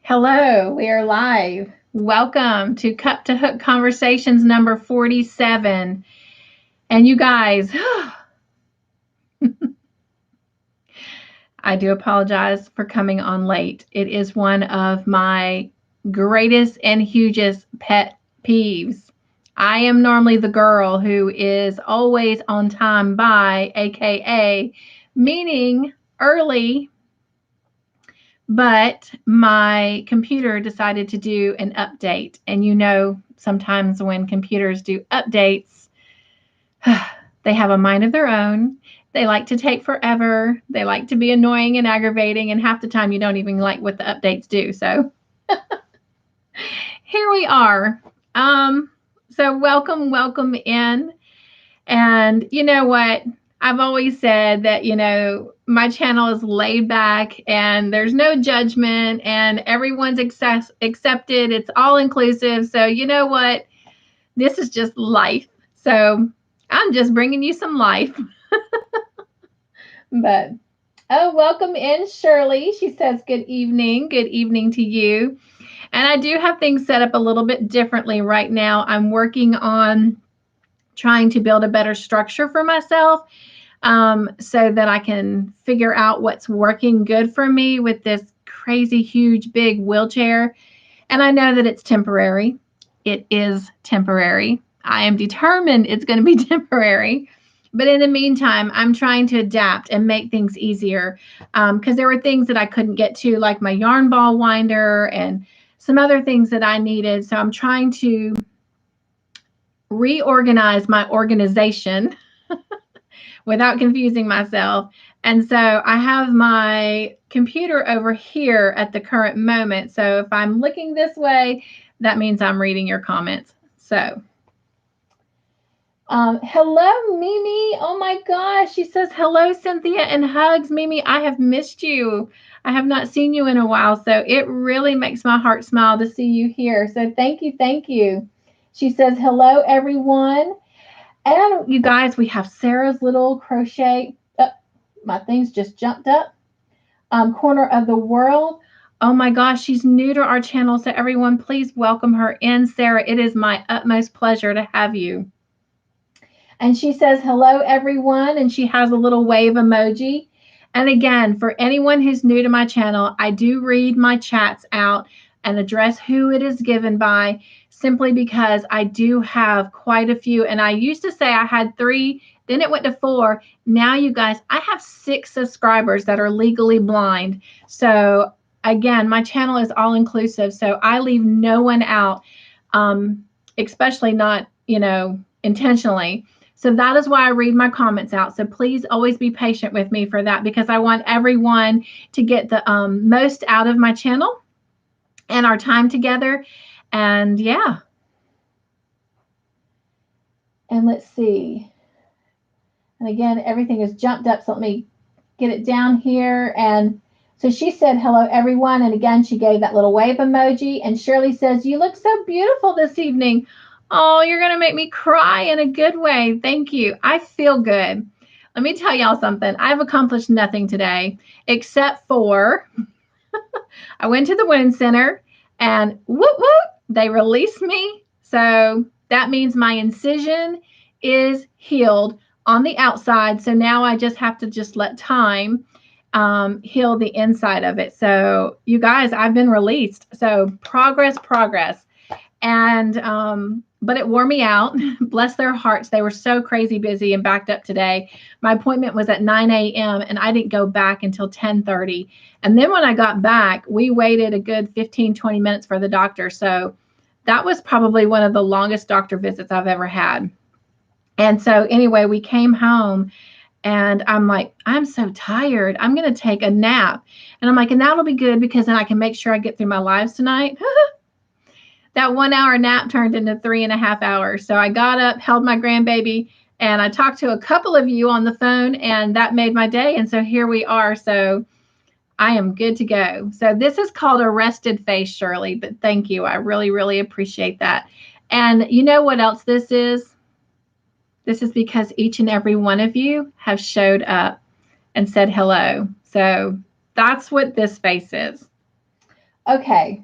Hello, we are live. Welcome to Cup2Hook Conversations number 47. And you guys, I do apologize for coming on late. It is one of my greatest and hugest pet peeves. I am normally the girl who is always on time by, aka meaning early, but my computer decided to do an update. And you know, sometimes when computers do updates, they have a mind of their own. They like to take forever. They like to be annoying and aggravating. And half the time, you don't even like what the updates do. So here we are. So welcome in. And you know what? I've always said that, my channel is laid back and there's no judgment and everyone's accepted. It's all inclusive. So you know what? This is just life. So I'm just bringing you some life. But, welcome in, Shirley. She says, good evening. Good evening to you. And I do have things set up a little bit differently right now. I'm working on trying to build a better structure for myself. So that I can figure out what's working good for me with this crazy, huge, big wheelchair. And I know that it's temporary. It is temporary. I am determined it's going to be temporary. But in the meantime, I'm trying to adapt and make things easier because there were things that I couldn't get to, like my yarn ball winder and some other things that I needed. So I'm trying to reorganize my organization without confusing myself. And so I have my computer over here at the current moment. So if I'm looking this way, that means I'm reading your comments. So, hello, Mimi. Oh my gosh. She says, hello, Cynthia, and hugs. Mimi, I have missed you. I have not seen you in a while. So it really makes my heart smile to see you here. So thank you. Thank you. She says, hello, everyone. And you guys, we have Sarah's little crochet. My things just jumped up. Corner of the world. Oh my gosh, she's new to our channel. So everyone, please welcome her in. Sarah, it is my utmost pleasure to have you. And she says, hello, everyone. And she has a little wave emoji. And again, for anyone who's new to my channel, I do read my chats out and address who it is given by, simply because I do have quite a few. And I used to say I had 3, then it went to 4. Now, you guys, I have 6 subscribers that are legally blind. So again, my channel is all inclusive. So I leave no one out, especially not, intentionally. So that is why I read my comments out. So please always be patient with me for that, because I want everyone to get the most out of my channel and our time together. And yeah. And let's see. And again, everything is jumped up. So let me get it down here. And so she said, hello, everyone. And again, she gave that little wave emoji. And Shirley says, you look so beautiful this evening. Oh, you're going to make me cry in a good way. Thank you. I feel good. Let me tell y'all something. I've accomplished nothing today except for I went to the wound center and whoop, whoop, they released me. So that means my incision is healed on the outside. So now I just have to let time heal the inside of it. So you guys, I've been released. So progress. And but it wore me out. Bless their hearts. They were so crazy busy and backed up today. My appointment was at 9 a.m. and I didn't go back until 10:30. And then when I got back, we waited a good 15, 20 minutes for the doctor. So that was probably one of the longest doctor visits I've ever had. And so anyway, we came home and I'm like, I'm so tired. I'm going to take a nap. And I'm like, and that'll be good because then I can make sure I get through my lives tonight. That 1 hour nap turned into 3.5 hours. So I got up, held my grandbaby, and I talked to a couple of you on the phone, and that made my day. And so here we are. So I am good to go. So this is called a rested face, Shirley, but thank you. I really, really appreciate that. And you know what else this is? This is because each and every one of you have showed up and said hello. So that's what this face is. Okay.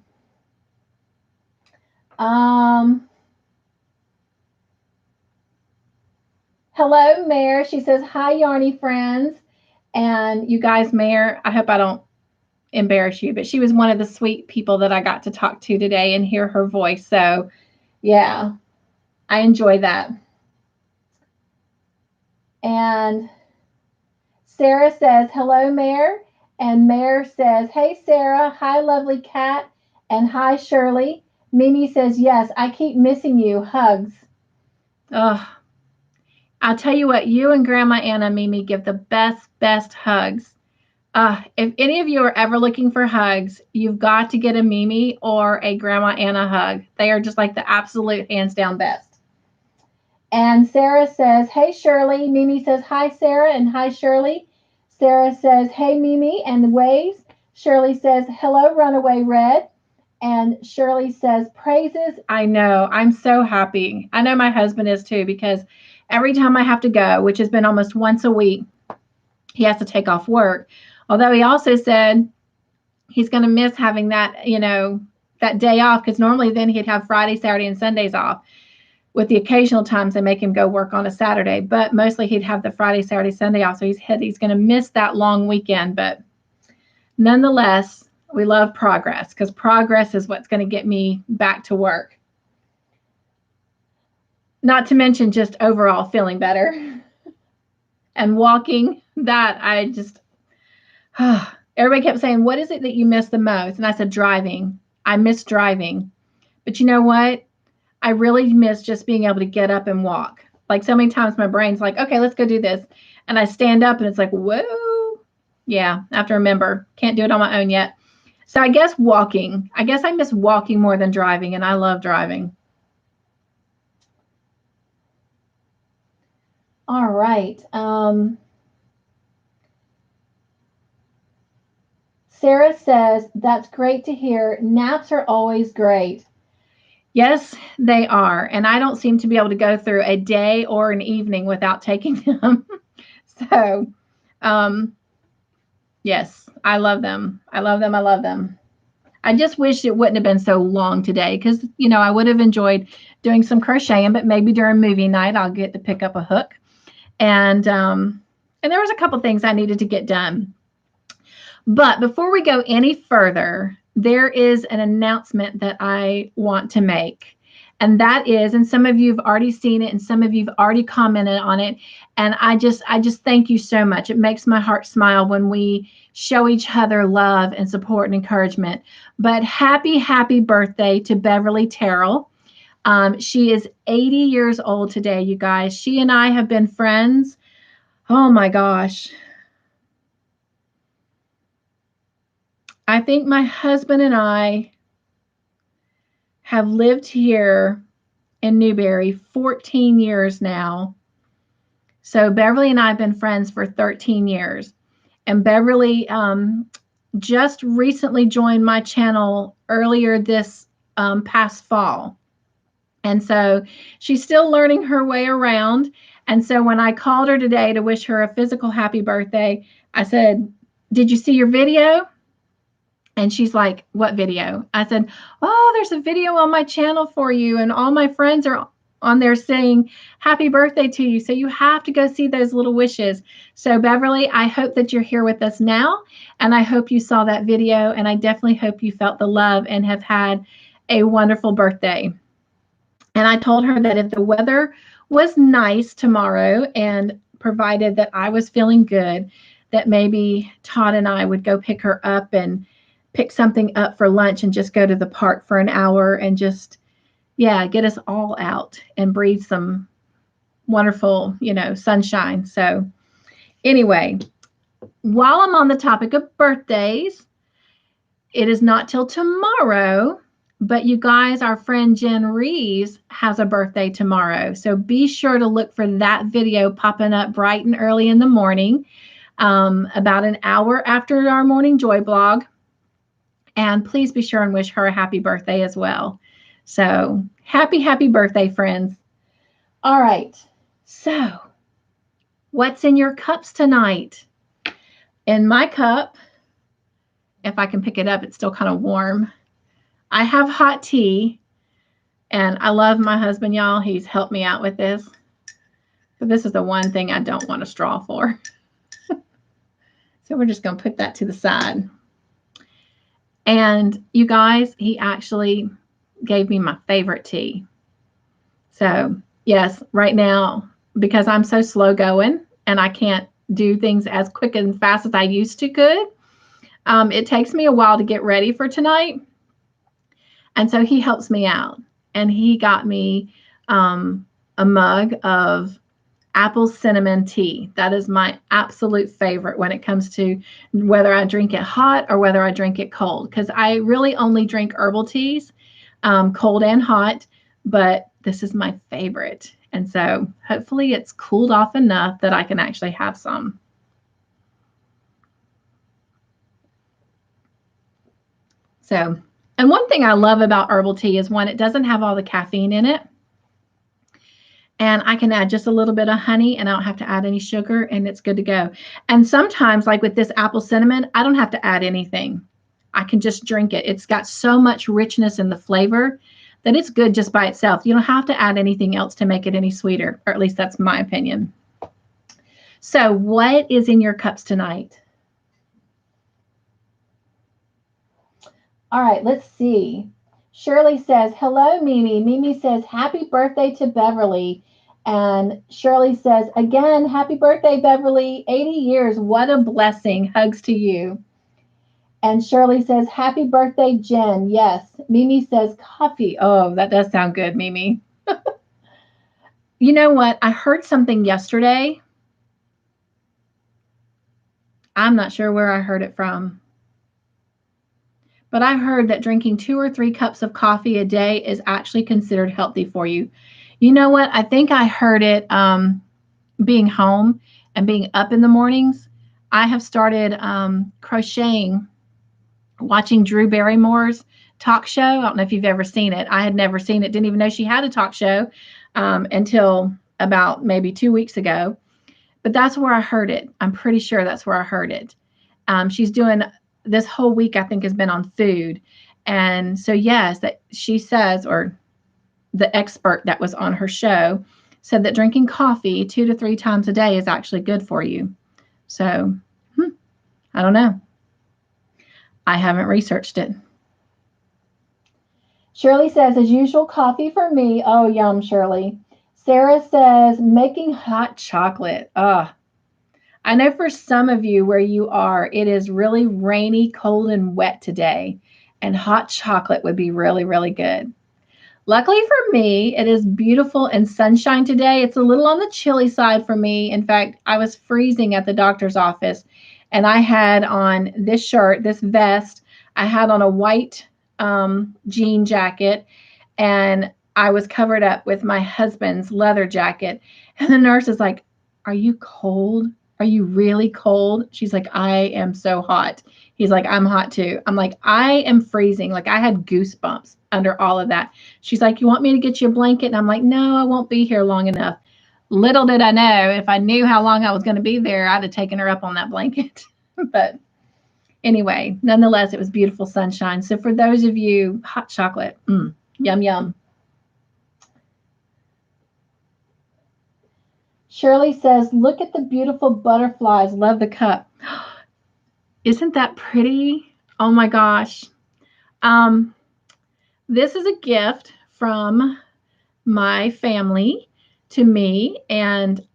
Hello, Mare. She says, hi, Yarny friends. And you guys, Mare, I hope I don't embarrass you, but she was one of the sweet people that I got to talk to today and hear her voice. So, yeah, I enjoy that. And Sarah says, hello, Mare. And Mare says, hey, Sarah. Hi, lovely cat. And hi, Shirley. Mimi says, yes, I keep missing you. Hugs. Ugh. I'll tell you what, you and Grandma Anna, Mimi, give the best hugs. If any of you are ever looking for hugs, you've got to get a Mimi or a Grandma Anna hug. They are just like the absolute hands down best. And Sarah says, hey, Shirley. Mimi says, hi, Sarah, and hi, Shirley. Sarah says, hey, Mimi, and waves. Shirley says, hello, Runaway Red. And Shirley says, praises. I know. I'm so happy. I know my husband is too, because every time I have to go, which has been almost once a week, he has to take off work. Although he also said he's going to miss having that, that day off, because normally then he'd have Friday, Saturday, and Sundays off. With the occasional times they make him go work on a Saturday, but mostly he'd have the Friday, Saturday, Sunday off. So he's going to miss that long weekend. But nonetheless, we love progress, because progress is what's going to get me back to work. Not to mention just overall feeling better and walking. That I just, everybody kept saying, what is it that you miss the most? And I said, driving. I miss driving. But you know what? I really miss just being able to get up and walk. Like so many times my brain's like, okay, let's go do this. And I stand up and it's like, whoa. Yeah, I have to remember. Can't do it on my own yet. So I guess walking. I guess I miss walking more than driving, and I love driving. All right. Sarah says, that's great to hear. Naps are always great. Yes, they are. And I don't seem to be able to go through a day or an evening without taking them. So, yes, I love them. I love them. I love them. I just wish it wouldn't have been so long today, because, I would have enjoyed doing some crocheting, but maybe during movie night I'll get to pick up a hook. And there was a couple things I needed to get done. But before we go any further, there is an announcement that I want to make. And that is, and some of you have already seen it and some of you have already commented on it. And I just thank you so much. It makes my heart smile when we show each other love and support and encouragement. But happy birthday to Beverly Terrell. She is 80 years old today, you guys. She and I have been friends. Oh my gosh. I think my husband and I have lived here in Newberry 14 years now. So Beverly and I have been friends for 13 years. And Beverly just recently joined my channel earlier this past fall. And so she's still learning her way around. And so when I called her today to wish her a physical happy birthday, I said, did you see your video? And she's like, what video? I said, oh, there's a video on my channel for you. And all my friends are on there saying happy birthday to you. So you have to go see those little wishes. So Beverly, I hope that you're here with us now. And I hope you saw that video. And I definitely hope you felt the love and have had a wonderful birthday. And I told her that if the weather was nice tomorrow, and provided that I was feeling good, that maybe Todd and I would go pick her up and pick something up for lunch and just go to the park for an hour and just, get us all out and breathe some wonderful, sunshine. So anyway, while I'm on the topic of birthdays, it is not till tomorrow, but you guys, our friend Jen Reeves has a birthday tomorrow. So be sure to look for that video popping up bright and early in the morning, about an hour after our Morning Joy blog. And please be sure and wish her a happy birthday as well. So happy birthday, friends. All right. So what's in your cups tonight? In my cup if I can pick it up, it's still kind of warm. I have hot tea, and I love my husband, y'all. He's helped me out with this. But this is the one thing I don't want a straw for. So we're just going to put that to the side. And you guys, he actually gave me my favorite tea. So yes, right now, because I'm so slow going and I can't do things as quick and fast as I used to could, it takes me a while to get ready for tonight. And so he helps me out. And he got me a mug of apple cinnamon tea. That is my absolute favorite when it comes to whether I drink it hot or whether I drink it cold, because I really only drink herbal teas, cold and hot, but this is my favorite. And so hopefully it's cooled off enough that I can actually have some. So, and one thing I love about herbal tea is one, it doesn't have all the caffeine in it. And I can add just a little bit of honey and I don't have to add any sugar and it's good to go. And sometimes, like with this apple cinnamon, I don't have to add anything. I can just drink it. It's got so much richness in the flavor that it's good just by itself. You don't have to add anything else to make it any sweeter, or at least that's my opinion. So what is in your cups tonight? All right, let's see. Shirley says, hello, Mimi. Mimi says, happy birthday to Beverly. And Shirley says, again, happy birthday, Beverly. 80 years. What a blessing. Hugs to you. And Shirley says, happy birthday, Jen. Yes. Mimi says, coffee. Oh, that does sound good, Mimi. You know what? I heard something yesterday. I'm not sure where I heard it from. But I heard that drinking 2 or 3 cups of coffee a day is actually considered healthy for you. You know what? I think I heard it being home and being up in the mornings. I have started crocheting, watching Drew Barrymore's talk show. I don't know if you've ever seen it. I had never seen it. Didn't even know she had a talk show until about maybe 2 weeks ago. But that's where I heard it. I'm pretty sure that's where I heard it. She's doing this whole week, I think, has been on food. And so, yes, that she says, or the expert that was on her show said that drinking coffee 2 to 3 times a day is actually good for you. So, I don't know. I haven't researched it. Shirley says, as usual, coffee for me. Oh, yum, Shirley. Sarah says, making hot chocolate. I know for some of you where you are, it is really rainy, cold, and wet today, and hot chocolate would be really, really good. Luckily for me, it is beautiful and sunshine today. It's a little on the chilly side for me. In fact, I was freezing at the doctor's office, and I had on this shirt, this vest. I had on a white jean jacket, and I was covered up with my husband's leather jacket. And the nurse is like, are you cold? Are you really cold? She's like, I am so hot. He's like, I'm hot too. I'm like, I am freezing. Like I had goosebumps under all of that. She's like, you want me to get you a blanket? And I'm like, no, I won't be here long enough. Little did I know, if I knew how long I was going to be there, I'd have taken her up on that blanket. But anyway, nonetheless, it was beautiful sunshine. So for those of you, hot chocolate, yum, yum. Shirley says, look at the beautiful butterflies. Love the cup. Isn't that pretty? Oh my gosh. This is a gift from my family to me, and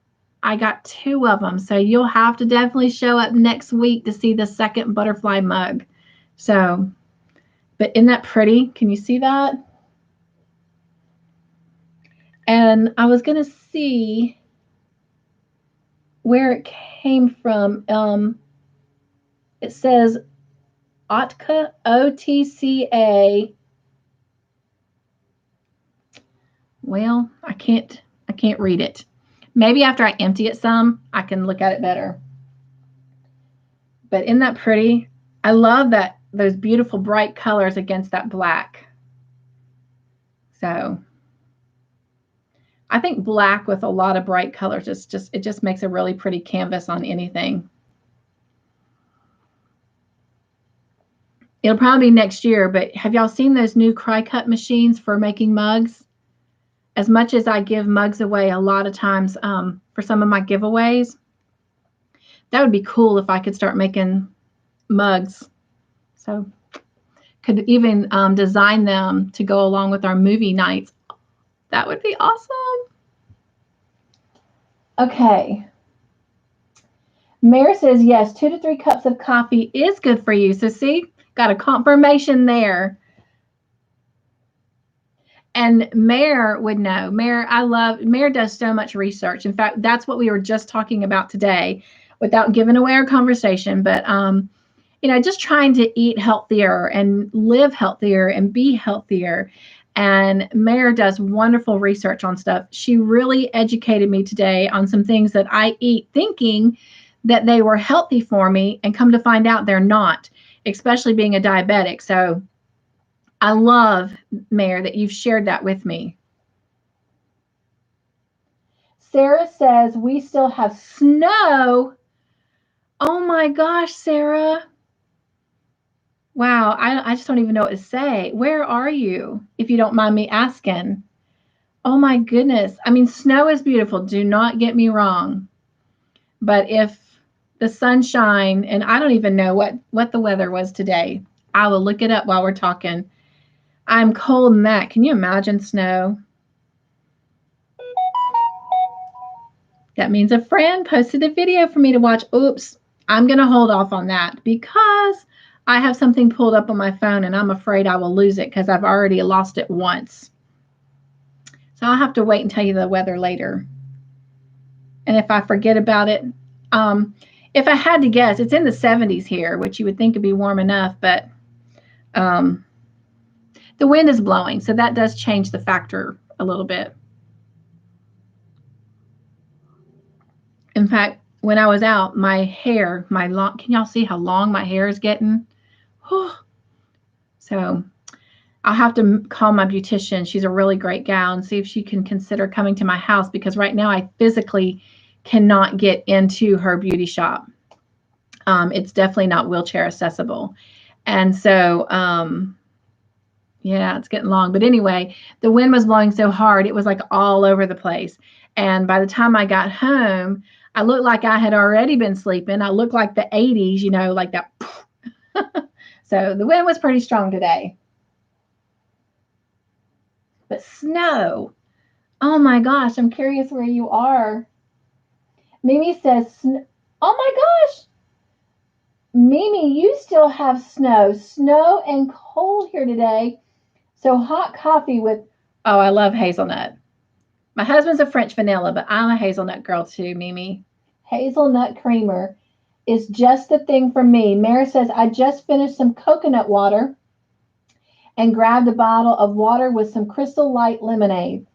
I got 2 of them. So you'll have to definitely show up next week to see the second butterfly mug. So, but isn't that pretty? Can you see that? And I was going to see where it came from. It says Otca, OTCA. Well, I can't read it. Maybe after I empty it some, I can look at it better. But isn't that pretty? I love that, those beautiful bright colors against that black. So I think black with a lot of bright colors, it just makes a really pretty canvas on anything. It'll probably be next year, but have y'all seen those new cry cut machines for making mugs? As much as I give mugs away a lot of times for some of my giveaways, that would be cool if I could start making mugs. So could even design them to go along with our movie nights. That would be awesome. Okay. Mare says, yes, 2 to 3 cups of coffee is good for you. So see, got a confirmation there. And Mare would know. Mare does so much research. In fact, that's what we were just talking about today without giving away our conversation. But, just trying to eat healthier and live healthier and be healthier. And Mare does wonderful research on stuff. She really educated me today on some things that I eat thinking that they were healthy for me, and come to find out they're not, especially being a diabetic. So I love, Mare, that you've shared that with me. Sarah says we still have snow. Oh my gosh, Sarah. Wow, I just don't even know what to say. Where are you, if you don't mind me asking? Oh my goodness. I mean, snow is beautiful. Do not get me wrong. But if the sunshine, and I don't even know what the weather was today. I will look it up while we're talking. I'm cold in that. Can you imagine snow? That means a friend posted a video for me to watch. Oops, I'm going to hold off on that because I have something pulled up on my phone and I'm afraid I will lose it because I've already lost it once. So I'll have to wait and tell you the weather later. And if I forget about it, if I had to guess, it's in the 70s here, which you would think would be warm enough, but the wind is blowing, so that does change the factor a little bit. In fact, when I was out, my hair, can y'all see how long my hair is getting? So I'll have to call my beautician. She's a really great gal, and see if she can consider coming to my house, because right now I physically cannot get into her beauty shop. It's definitely not wheelchair accessible. And so, yeah, it's getting long. But anyway, the wind was blowing so hard, it was like all over the place. And by the time I got home, I looked like I had already been sleeping. I looked like the 80s, like that. So the wind was pretty strong today. But snow, oh my gosh, I'm curious where you are. Mimi says, oh my gosh, Mimi, you still have snow and cold here today. So hot coffee with, oh, I love hazelnut. My husband's a French vanilla, but I'm a hazelnut girl too, Mimi. Hazelnut creamer is just the thing for me. Mary says, I just finished some coconut water and grabbed a bottle of water with some Crystal Light lemonade.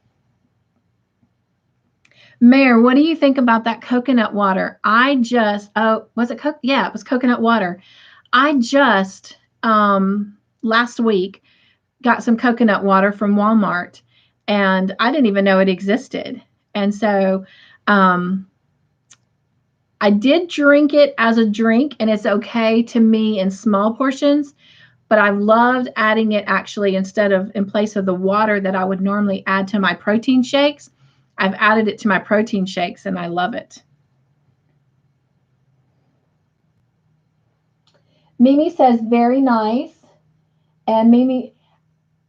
Mare, what do you think about that coconut water? Was it yeah, it was coconut water. I just last week got some coconut water from Walmart, and I didn't even know it existed. And so I did drink it as a drink, and it's okay to me in small portions, but I loved adding it actually in place of the water that I would normally add to my protein shakes. I've added it to my protein shakes, and I love it. Mimi says, very nice. And Mimi,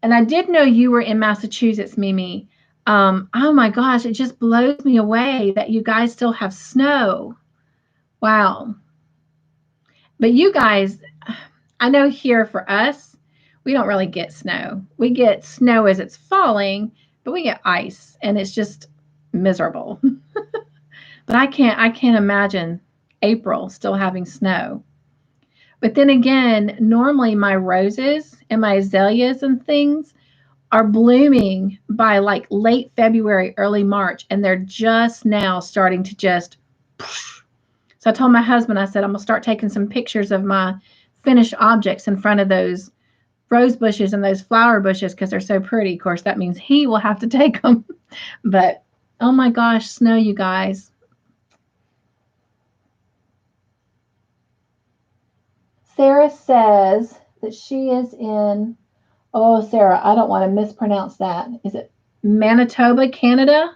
and I did know you were in Massachusetts, Mimi. Oh my gosh, it just blows me away that you guys still have snow. Wow. But you guys, I know here for us, we don't really get snow. We get snow as it's falling, but we get ice, and it's just miserable. But I can't imagine April still having snow. But then again, normally my roses and my azaleas and things are blooming by like late February, early March, and they're just now starting to just. So I told my husband, I said, I'm going to start taking some pictures of my finished objects in front of those rose bushes and those flower bushes because they're so pretty. Of course, that means he will have to take them. But oh my gosh, snow, you guys. Sarah says, that she is in, oh, Sarah, I don't want to mispronounce that. Is it Manitoba, Canada?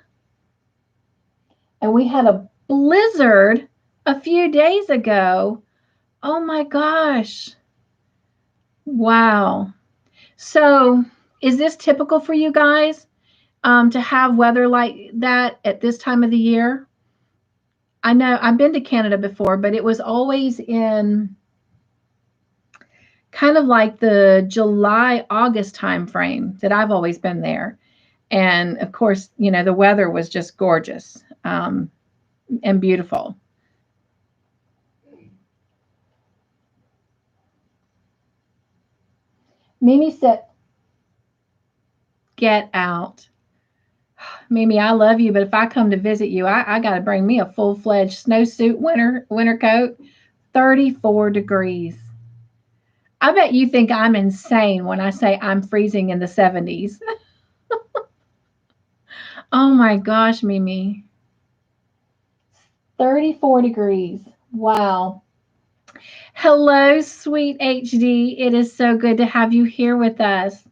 And we had a blizzard a few days ago. Oh my gosh. Wow. So, is this typical for you guys to have weather like that at this time of the year? I know I've been to Canada before, but it was always in kind of like the July, August time frame that I've always been there. And of course, the weather was just gorgeous and beautiful. Mimi said, get out. Mimi, I love you, but if I come to visit you, I got to bring me a full-fledged snowsuit winter coat. 34 degrees. I bet you think I'm insane when I say I'm freezing in the 70s. Oh my gosh, Mimi. 34 degrees. Wow. Hello, sweet HD. It is so good to have you here with us.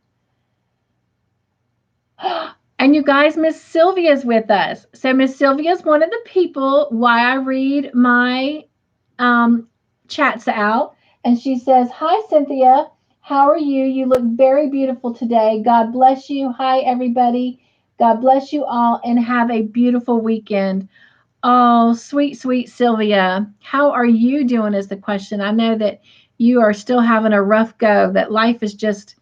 And you guys, Miss Sylvia's with us. So Miss Sylvia's one of the people why I read my chats out. And she says, hi, Cynthia. How are you? You look very beautiful today. God bless you. Hi, everybody. God bless you all and have a beautiful weekend. Oh, sweet, sweet Sylvia. How are you doing is the question. I know that you are still having a rough go, that life is just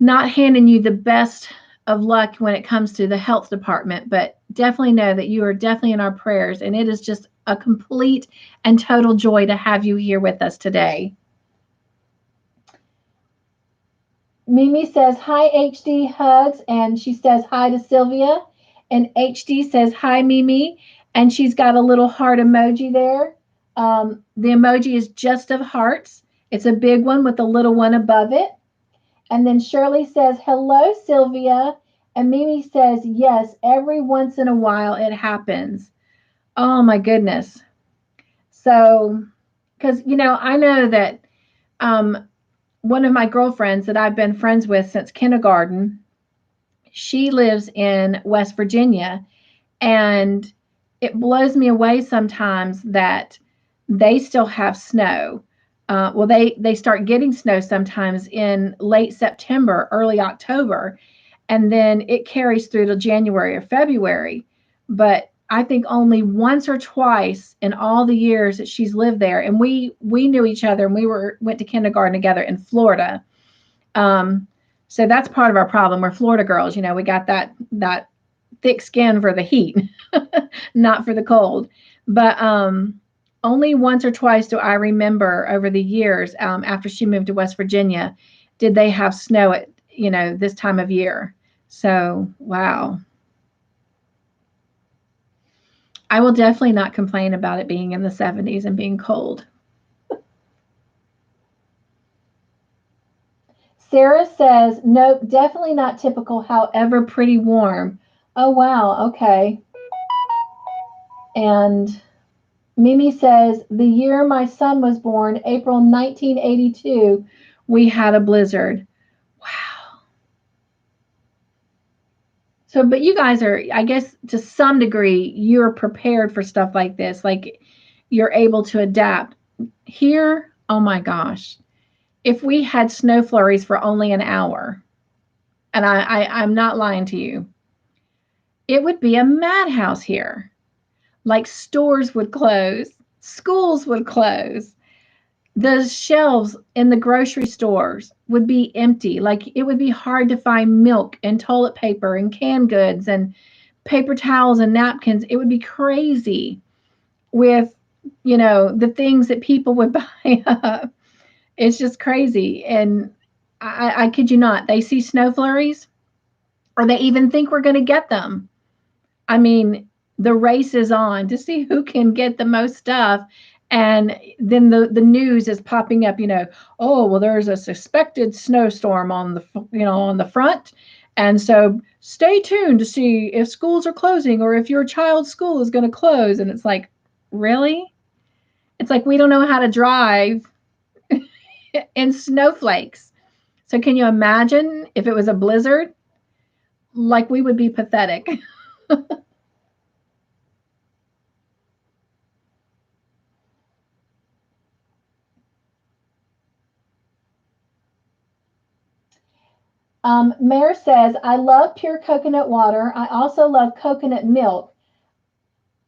not handing you the best of luck when it comes to the health department, but definitely know that you are definitely in our prayers, and it is just a complete and total joy to have you here with us today. Mimi says, hi, HD, hugs, and she says hi to Sylvia, and HD says, hi, Mimi, and she's got a little heart emoji there. The emoji is just of hearts. It's a big one with a little one above it. And then Shirley says, hello, Sylvia. And Mimi says, yes, every once in a while it happens. Oh, my goodness. So, because, I know that one of my girlfriends that I've been friends with since kindergarten, she lives in West Virginia. And it blows me away sometimes that they still have snow. Well, they start getting snow sometimes in late September, early October, and then it carries through to January or February. But I think only once or twice in all the years that she's lived there, and we knew each other, and we went to kindergarten together in Florida. So that's part of our problem. We're Florida girls, we got that thick skin for the heat, not for the cold. But only once or twice do I remember over the years after she moved to West Virginia, did they have snow at, this time of year. So, wow. I will definitely not complain about it being in the 70s and being cold. Sarah says, nope, definitely not typical, however, pretty warm. Oh, wow. Okay. And Mimi says, the year my son was born, April 1982, we had a blizzard. Wow. So, but you guys are, I guess, to some degree, you're prepared for stuff like this. Like, you're able to adapt. Here, oh my gosh. If we had snow flurries for only an hour, and I'm not lying to you, it would be a madhouse here. Like, stores would close, schools would close, the shelves in the grocery stores would be empty. Like, it would be hard to find milk and toilet paper and canned goods and paper towels and napkins. It would be crazy with, the things that people would buy up. It's just crazy. And I kid you not, they see snow flurries or they even think we're going to get them. I mean, the race is on to see who can get the most stuff. And then the news is popping up, oh, well, there's a suspected snowstorm on the front. And so stay tuned to see if schools are closing or if your child's school is going to close. And it's like, really? It's like we don't know how to drive. in snowflakes. So can you imagine if it was a blizzard? Like, we would be pathetic. Mare says, I love pure coconut water. I also love coconut milk.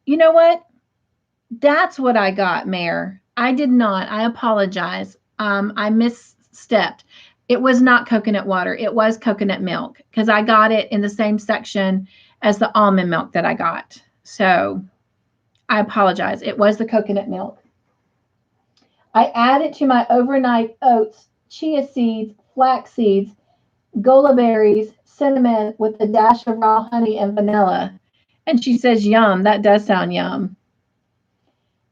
You know what? That's what I got, Mare. I did not. I apologize. I misstepped. It was not coconut water. It was coconut milk because I got it in the same section as the almond milk that I got. So I apologize. It was the coconut milk. I added to my overnight oats, chia seeds, flax seeds, gola berries, cinnamon with a dash of raw honey and vanilla. And she says, yum. That does sound yum.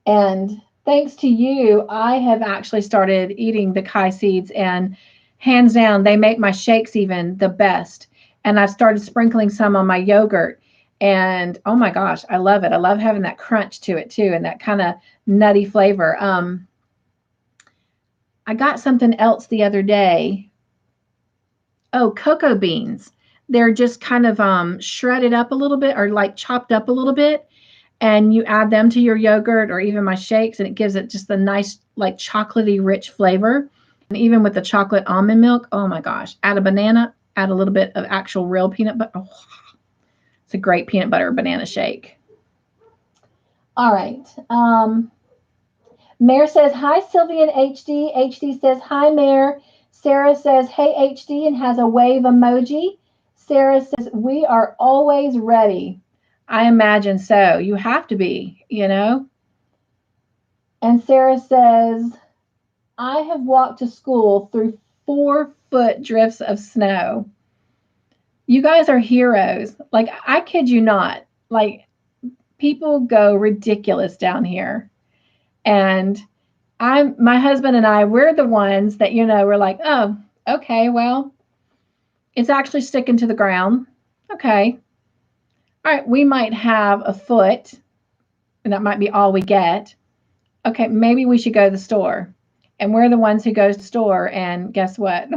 And thanks to you, I have actually started eating the kai seeds, and hands down, they make my shakes even the best. And I've started sprinkling some on my yogurt. And oh my gosh, I love it. I love having that crunch to it too, and that kind of nutty flavor. I got something else the other day. Oh, cocoa beans. They're just kind of shredded up a little bit, or like chopped up a little bit, and you add them to your yogurt or even my shakes, and it gives it just a nice, like, chocolatey rich flavor. And even with the chocolate almond milk, oh my gosh, add a banana, add a little bit of actual real peanut butter. Oh, it's a great peanut butter banana shake. All right. Mare says, hi, Sylvia and HD. HD says, hi, Mare. Sarah says, hey, HD, and has a wave emoji. Sarah says, we are always ready. I imagine so. You have to be, you know. And Sarah says, I have walked to school through 4-foot drifts of snow. You guys are heroes. Like, I kid you not. Like, people go ridiculous down here. And my husband and I, we're the ones that, you know, we're like, oh, okay, well, it's actually sticking to the ground. Okay. All right, we might have a foot, and that might be all we get. Okay, maybe we should go to the store. And we're the ones who goes to the store, and guess what?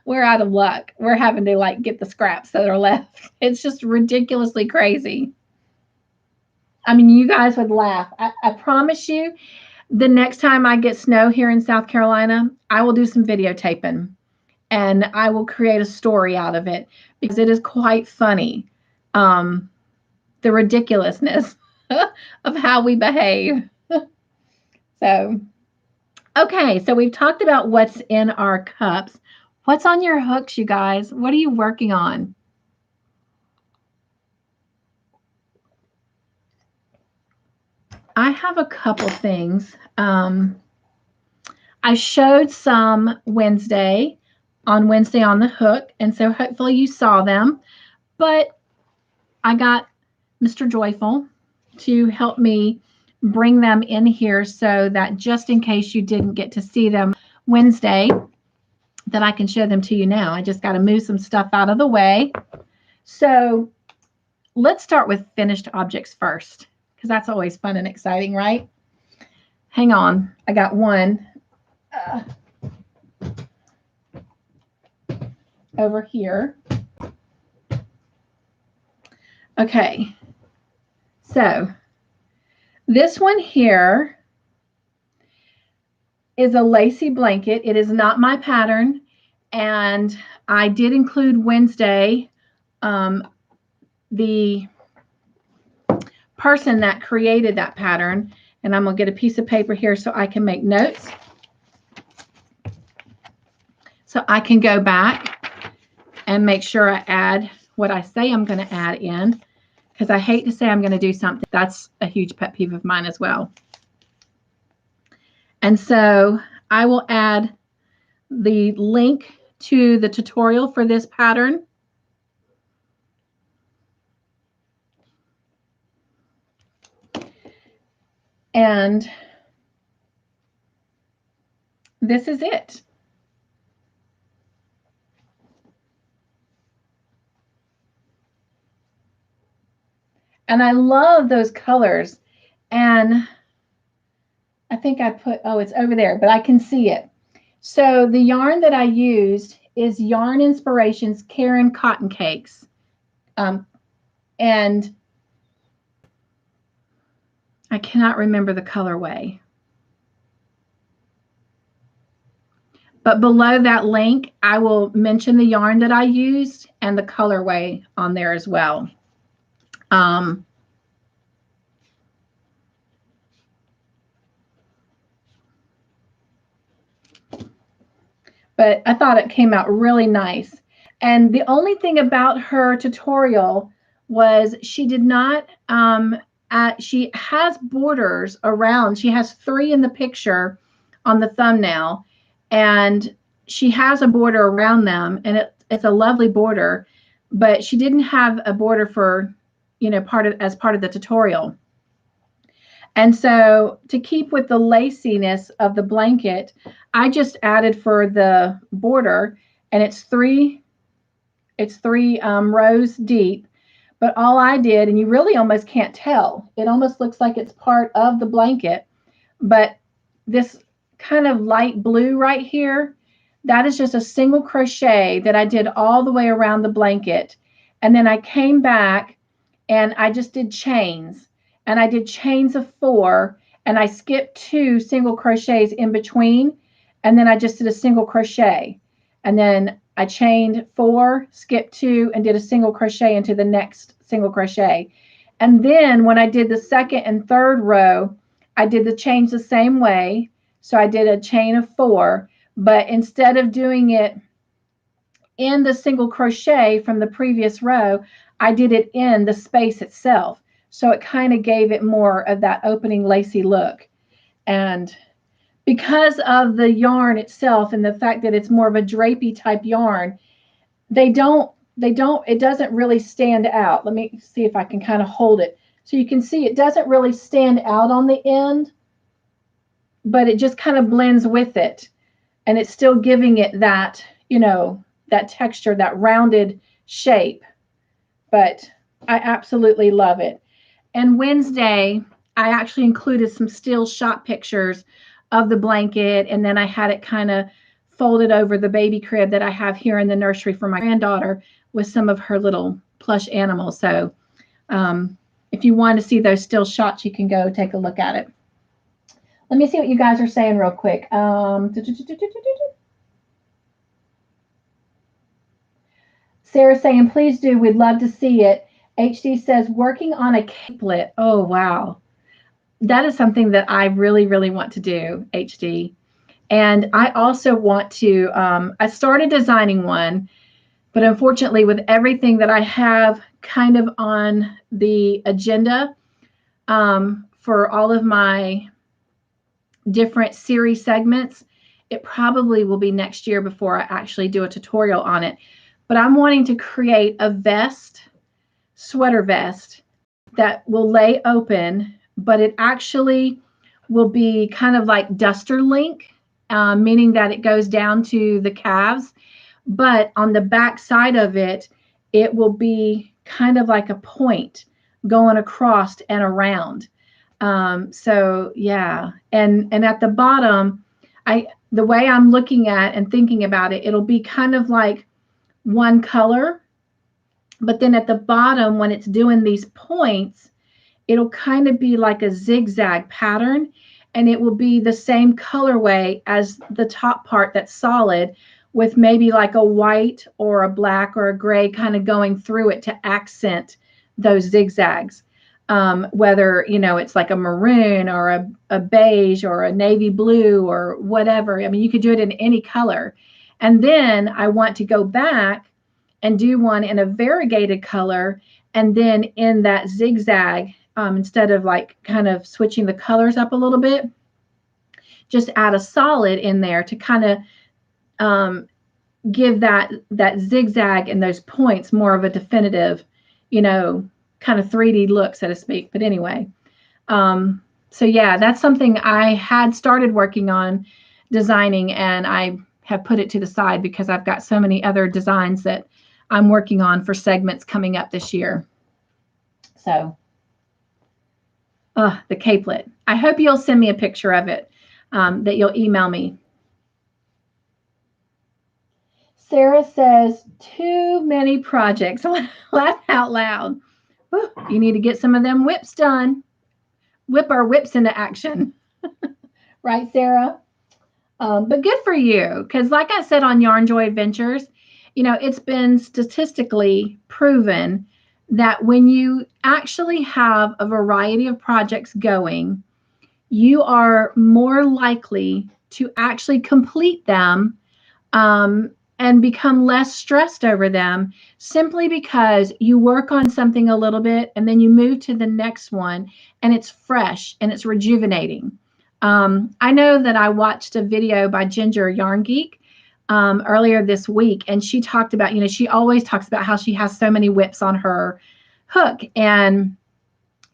We're out of luck. We're having to, like, get the scraps that are left. It's just ridiculously crazy. I mean, you guys would laugh. I promise you, the next time I get snow here in South Carolina, I will do some videotaping, and I will create a story out of it, because it is quite funny. The ridiculousness of how we behave. So, okay, so we've talked about what's in our cups. What's on your hooks, you guys? What are you working on? I have a couple things. I showed some on Wednesday on the hook, and so hopefully you saw them. But I got Mr. Joyful to help me bring them in here, so that just in case you didn't get to see them Wednesday, that I can show them to you now. I just got to move some stuff out of the way. So let's start with finished objects first, because that's always fun and exciting, right? Hang on. I got one over here. Okay. So this one here is a Lacy blanket. It is not my pattern, and I did include Wednesday, the person that created that pattern, and I'm going to get a piece of paper here so I can make notes, so I can go back and make sure I add what I say I'm going to add in, because I hate to say I'm going to do something. That's a huge pet peeve of mine as well. And so I will add the link to the tutorial for this pattern. And this is it. And I love those colors. And I think I put, oh, it's over there, but I can see it. So the yarn that I used is Yarnspirations Caron Cotton Cakes. And I cannot remember the colorway. But below that link, I will mention the yarn that I used and the colorway on there as well. But I thought it came out really nice. And the only thing about her tutorial was she did not, she has borders around. She has 3 in the picture on the thumbnail, and she has a border around them, and it's a lovely border, but she didn't have a border for, as part of the tutorial. And so to keep with the laciness of the blanket, I just added for the border, and it's three rows deep. But all I did, and you really almost can't tell, it almost looks like it's part of the blanket, but this kind of light blue right here, that is just a single crochet that I did all the way around the blanket. And then I came back and I just did chains, and I did chains of 4, and I skipped 2 single crochets in between, and then I just did a single crochet, and then I chained 4, skipped 2, and did a single crochet into the next single crochet. And then when I did the second and third row, I did the chains the same way. So I did a chain of 4, but instead of doing it in the single crochet from the previous row, I did it in the space itself. So it kind of gave it more of that opening lacy look. And because of the yarn itself and the fact that it's more of a drapey type yarn, it doesn't really stand out. Let me see if I can kind of hold it. So you can see it doesn't really stand out on the end, but it just kind of blends with it. And it's still giving it that, that texture, that rounded shape. But I absolutely love it. And Wednesday, I actually included some still shot pictures of the blanket, and then I had it kind of folded over the baby crib that I have here in the nursery for my granddaughter with some of her little plush animals. So if you want to see those still shots, you can go take a look at it. Let me see what you guys are saying real quick. Sarah's saying, please do. We'd love to see it. HD says, working on a capelet. Oh, wow. That is something that I really, really want to do, HD. And I also want to, I started designing one, but unfortunately with everything that I have kind of on the agenda for all of my different series segments, it probably will be next year before I actually do a tutorial on it. But I'm wanting to create a vest, sweater vest, that will lay open, but it actually will be kind of like duster link, meaning that it goes down to the calves. But on the back side of it, it will be kind of like a point going across and around. So yeah, and at the bottom, the way I'm looking at and thinking about it, it'll be kind of like one color, but then at the bottom, when it's doing these points, it'll kind of be like a zigzag pattern, and it will be the same colorway as the top part that's solid, with maybe like a white or a black or a gray kind of going through it to accent those zigzags. Whether, it's like a maroon or a beige or a navy blue or whatever. I mean, you could do it in any color. And then I want to go back and do one in a variegated color, and then in that zigzag, instead of like kind of switching the colors up a little bit, just add a solid in there to kind of give that zigzag and those points more of a definitive, kind of 3D look, so to speak. But anyway, so yeah, that's something I had started working on designing, and I have put it to the side because I've got so many other designs that I'm working on for segments coming up this year. So, the capelet. I hope you'll send me a picture of it, that you'll email me. Sarah says, too many projects. Laugh out loud. Whew, you need to get some of them whips done. Whip our whips into action. Right, Sarah? But good for you. Because like I said on Yarn Joy Adventures, it's been statistically proven that when you actually have a variety of projects going, you are more likely to actually complete them and become less stressed over them simply because you work on something a little bit and then you move to the next one and it's fresh and it's rejuvenating. I know that I watched a video by Ginger Yarn Geek earlier this week, and she talked about, she always talks about how she has so many whips on her hook, and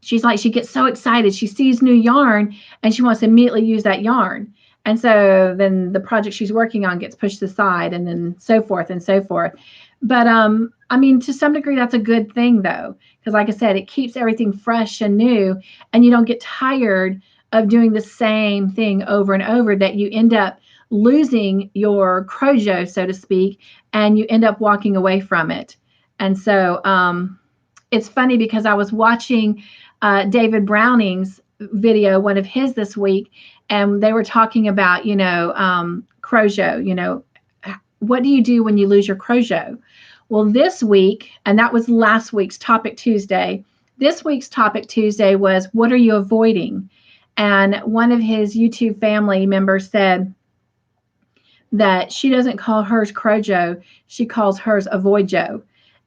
she's like, she gets so excited. She sees new yarn and she wants to immediately use that yarn. And so then the project she's working on gets pushed aside, and then so forth and so forth. But I mean, to some degree, that's a good thing, though, because like I said, it keeps everything fresh and new, and you don't get tired of doing the same thing over and over, that you end up losing your crochet, so to speak, and you end up walking away from it. And so it's funny because I was watching David Browning's video, one of his this week, and they were talking about, crochet, what do you do when you lose your crochet? Well, this week, and that was last week's Topic Tuesday, this week's Topic Tuesday was, what are you avoiding? And one of his YouTube family members said that she doesn't call hers Crojo, she calls hers Avoid Joe.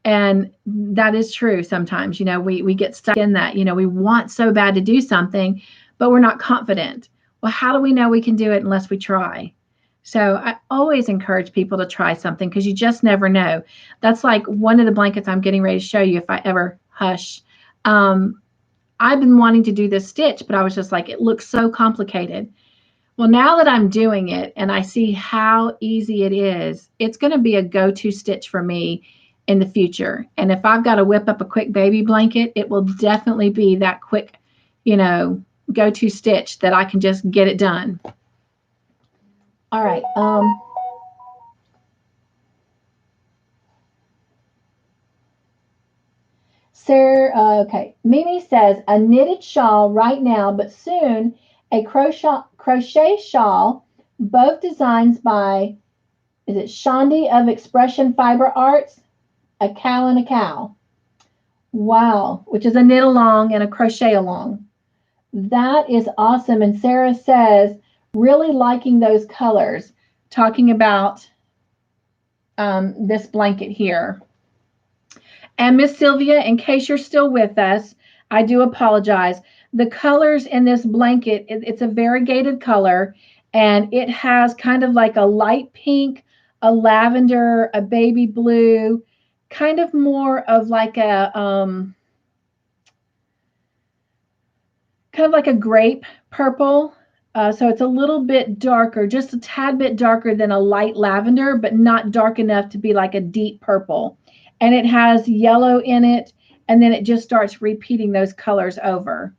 And that is true sometimes. We get stuck in that. We want so bad to do something, but we're not confident. Well, how do we know we can do it unless we try? So I always encourage people to try something, because you just never know. That's like one of the blankets I'm getting ready to show you, if I ever hush. I've been wanting to do this stitch, but I was just like, it looks so complicated. Well, now that I'm doing it and I see how easy it is, it's going to be a go-to stitch for me in the future. And if I've got to whip up a quick baby blanket, it will definitely be that quick, go-to stitch that I can just get it done. All right. Sarah, okay. Mimi says, a knitted shawl right now, but soon a crochet shawl, both designs by, is it Shandi of Expression Fiber Arts? A cow and a cow. Wow, which is a knit along and a crochet along. That is awesome. And Sarah says, really liking those colors, talking about this blanket here. And Miss Sylvia, in case you're still with us, I do apologize. The colors in this blanket, it's a variegated color, and it has kind of like a light pink, a lavender, a baby blue, kind of more of like a grape purple. So it's a little bit darker, just a tad bit darker than a light lavender, but not dark enough to be like a deep purple. And it has yellow in it, and then it just starts repeating those colors over.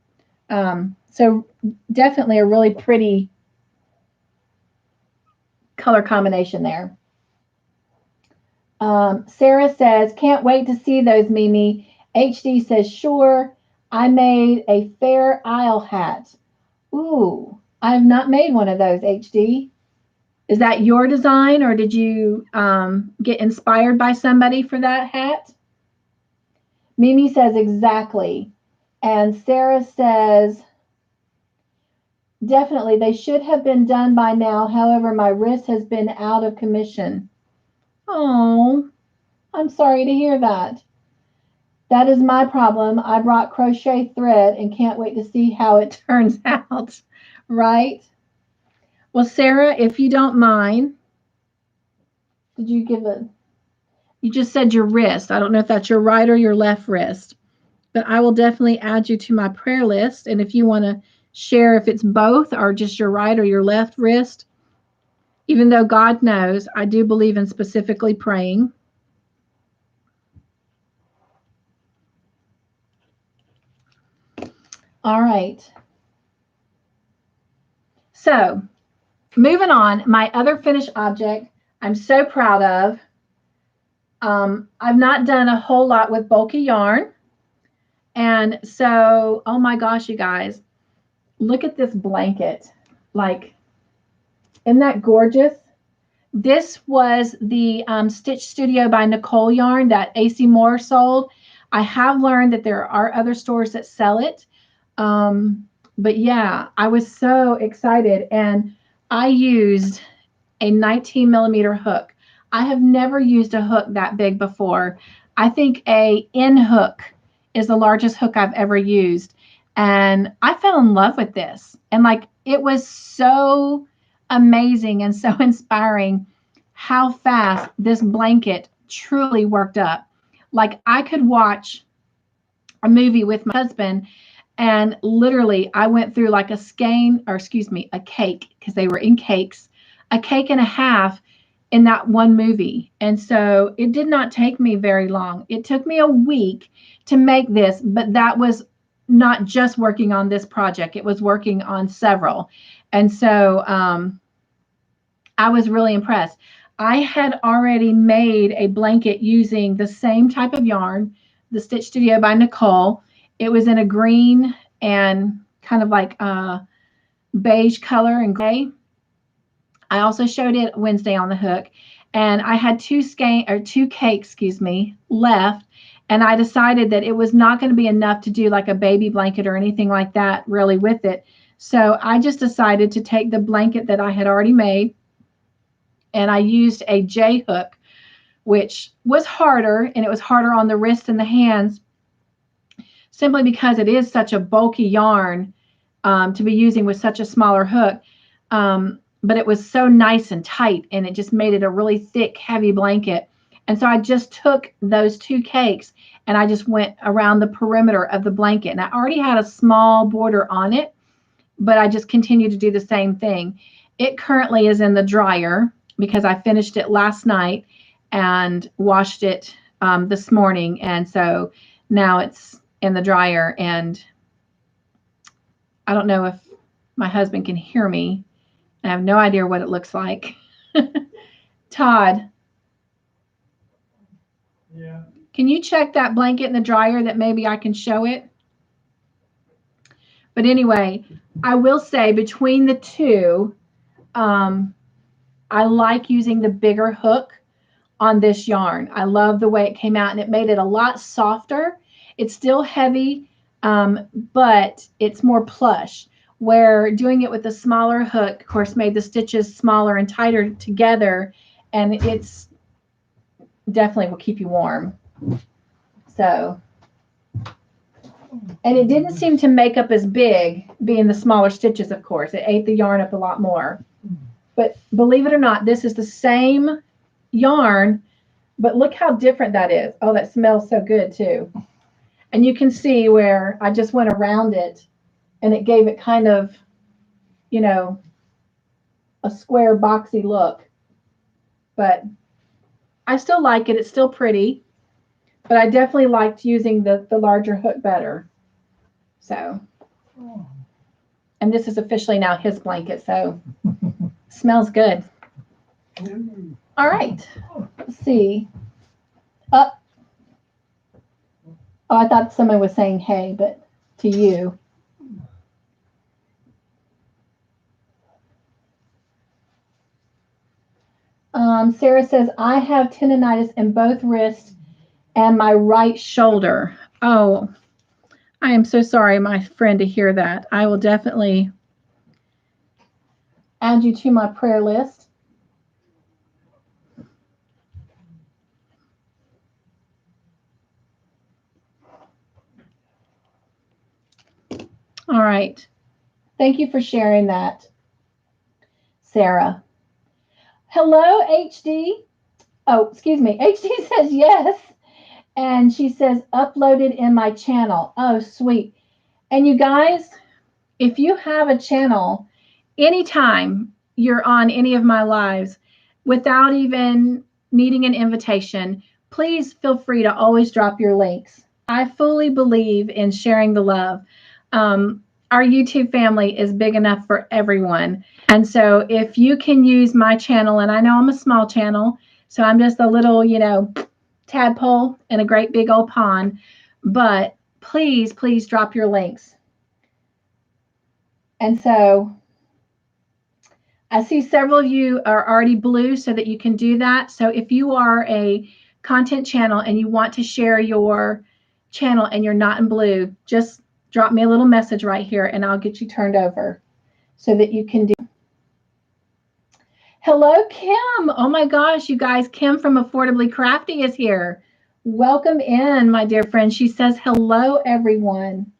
So definitely a really pretty color combination there. Sarah says, can't wait to see those, Mimi. HD says, sure. I made a Fair Isle hat. Ooh, I have not made one of those, HD. Is that your design, or did you get inspired by somebody for that hat? Mimi says, exactly. And Sarah says, definitely, they should have been done by now. However, my wrist has been out of commission. Oh, I'm sorry to hear that. That is my problem. I brought crochet thread and can't wait to see how it turns out. Right? Well, Sarah, if you don't mind, did you give a, you just said your wrist. I don't know if that's your right or your left wrist, but I will definitely add you to my prayer list. And if you want to share if it's both or just your right or your left wrist, even though God knows, I do believe in specifically praying. All right. So moving on, my other finished object I'm so proud of. I've not done a whole lot with bulky yarn. And so, oh my gosh, you guys, look at this blanket. Like, isn't that gorgeous? This was the Stitch Studio by Nicole yarn that AC Moore sold. I have learned that there are other stores that sell it. But yeah, I was so excited. And I used a 19 millimeter hook. I have never used a hook that big before. I think a N hook is the largest hook I've ever used. And I fell in love with this. And like, it was so amazing and so inspiring how fast this blanket truly worked up. Like, I could watch a movie with my husband, and literally I went through like a skein, or excuse me, a cake, because they were in cakes, a cake and a half in that one movie. And so it did not take me very long. It took me a week to make this, but that was not just working on this project. It was working on several. And so I was really impressed. I had already made a blanket using the same type of yarn, the Stitch Studio by Nicole. It was in a green and kind of like a beige color and gray. I also showed it Wednesday on the hook, and I had two cakes, excuse me, left, and I decided that it was not going to be enough to do like a baby blanket or anything like that really with it. So I just decided to take the blanket that I had already made, and I used a J hook, which was harder, and it was harder on the wrist and the hands, simply because it is such a bulky yarn to be using with such a smaller hook. But it was so nice and tight, and it just made it a really thick, heavy blanket. And so I just took those two cakes and I just went around the perimeter of the blanket. And I already had a small border on it, but I just continued to do the same thing. It currently is in the dryer because I finished it last night and washed it this morning. And so now it's in the dryer, and I don't know if my husband can hear me. I have no idea what it looks like. Todd. Yeah. Can you check that blanket in the dryer that maybe I can show it? But anyway, I will say between the two, I like using the bigger hook on this yarn. I love the way it came out, and it made it a lot softer. It's still heavy, but it's more plush. Where doing it with a smaller hook, of course, made the stitches smaller and tighter together, and it's definitely will keep you warm. So, and it didn't seem to make up as big, being the smaller stitches, of course. It ate the yarn up a lot more. But believe it or not, this is the same yarn, but look how different that is. Oh, that smells so good too. And you can see where I just went around it, and it gave it kind of, you know, a square boxy look. But I still like it. It's still pretty. But I definitely liked using the larger hook better. So, and this is officially now his blanket, so smells good. All right. Let's see. Oh, I thought someone was saying hey, but to you. Sarah says, I have tendonitis in both wrists and my right shoulder. Oh, I am so sorry, my friend, to hear that. I will definitely add you to my prayer list. All right. Thank you for sharing that, Sarah. Hello, HD. Oh, excuse me. HD says yes. And she says, uploaded in my channel. Oh, sweet. And you guys, if you have a channel, anytime you're on any of my lives, without even needing an invitation, please feel free to always drop your links. I fully believe in sharing the love. Our YouTube family is big enough for everyone. And so if you can use my channel, and I know I'm a small channel, so I'm just a little, tadpole in a great big old pond. But please, please drop your links. And so I see several of you are already blue so that you can do that. So if you are a content channel and you want to share your channel and you're not in blue, just drop me a little message right here and I'll get you turned over so that you can do. Hello, Kim. Oh my gosh, you guys, Kim from Affordably Crafty is here. Welcome in, my dear friend. She says, hello, everyone.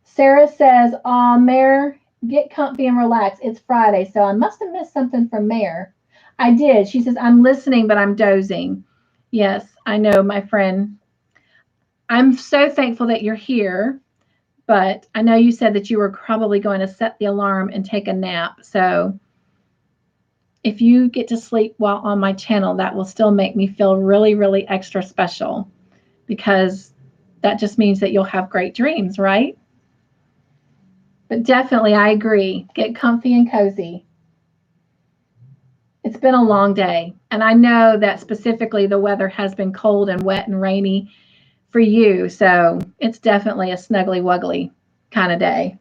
Sarah says, aw, Mare, get comfy and relax. It's Friday, so I must have missed something from Mare. I did. She says, I'm listening, but I'm dozing. Yes, I know, my friend. I'm so thankful that you're here, but I know you said that you were probably going to set the alarm and take a nap. So if you get to sleep while on my channel, that will still make me feel really, really extra special, because that just means that you'll have great dreams, right? But definitely, I agree. Get comfy and cozy. It's been a long day, and I know that specifically the weather has been cold and wet and rainy for you, so it's definitely a snuggly wuggly kind of day.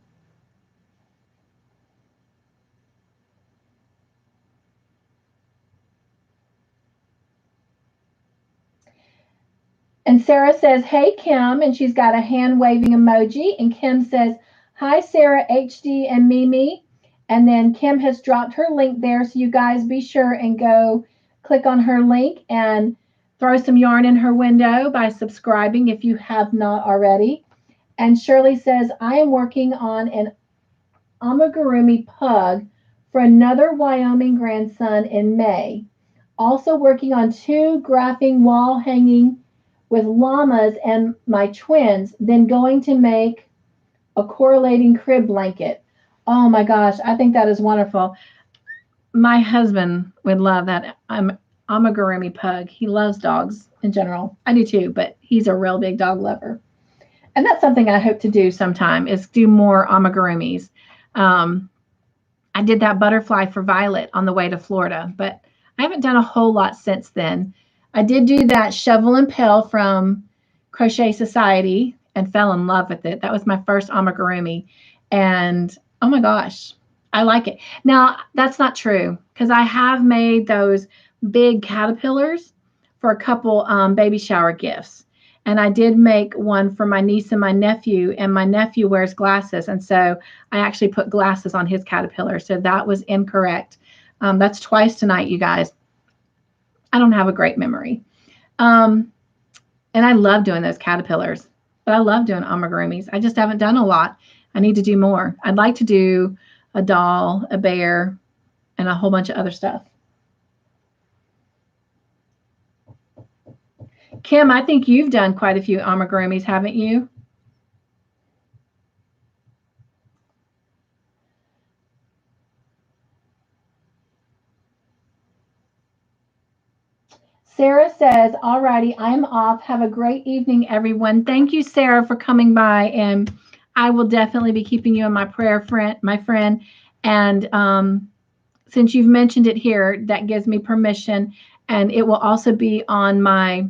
And Sarah says, hey, Kim, and she's got a hand waving emoji. And Kim says, hi, Sarah, HD, and Mimi. And then Kim has dropped her link there, so you guys be sure and go click on her link and throw some yarn in her window by subscribing if you have not already. And Shirley says, I am working on an amigurumi pug for another Wyoming grandson in May. Also working on 2 graphing wall hanging with llamas and my twins, then going to make a correlating crib blanket. Oh my gosh, I think that is wonderful. My husband would love that. I'm amigurumi pug. He loves dogs in general. I do too, but he's a real big dog lover. And that's something I hope to do sometime, is do more amigurumis. I did that butterfly for Violet on the way to Florida, but I haven't done a whole lot since then. I did do that shovel and pail from Crochet Society and fell in love with it. That was my first amigurumi. And oh my gosh, I like it. Now, that's not true, because I have made those big caterpillars for a couple baby shower gifts. And I did make one for my niece and my nephew wears glasses. And so I actually put glasses on his caterpillar. So that was incorrect. That's twice tonight, you guys. I don't have a great memory. And I love doing those caterpillars, but I love doing amigurumis. I just haven't done a lot. I need to do more. I'd like to do a doll, a bear, and a whole bunch of other stuff. Kim, I think you've done quite a few amigurumis, haven't you? Sarah says, all righty, I'm off. Have a great evening, everyone. Thank you, Sarah, for coming by. And I will definitely be keeping you in my prayer, my friend. And since you've mentioned it here, that gives me permission. And it will also be on my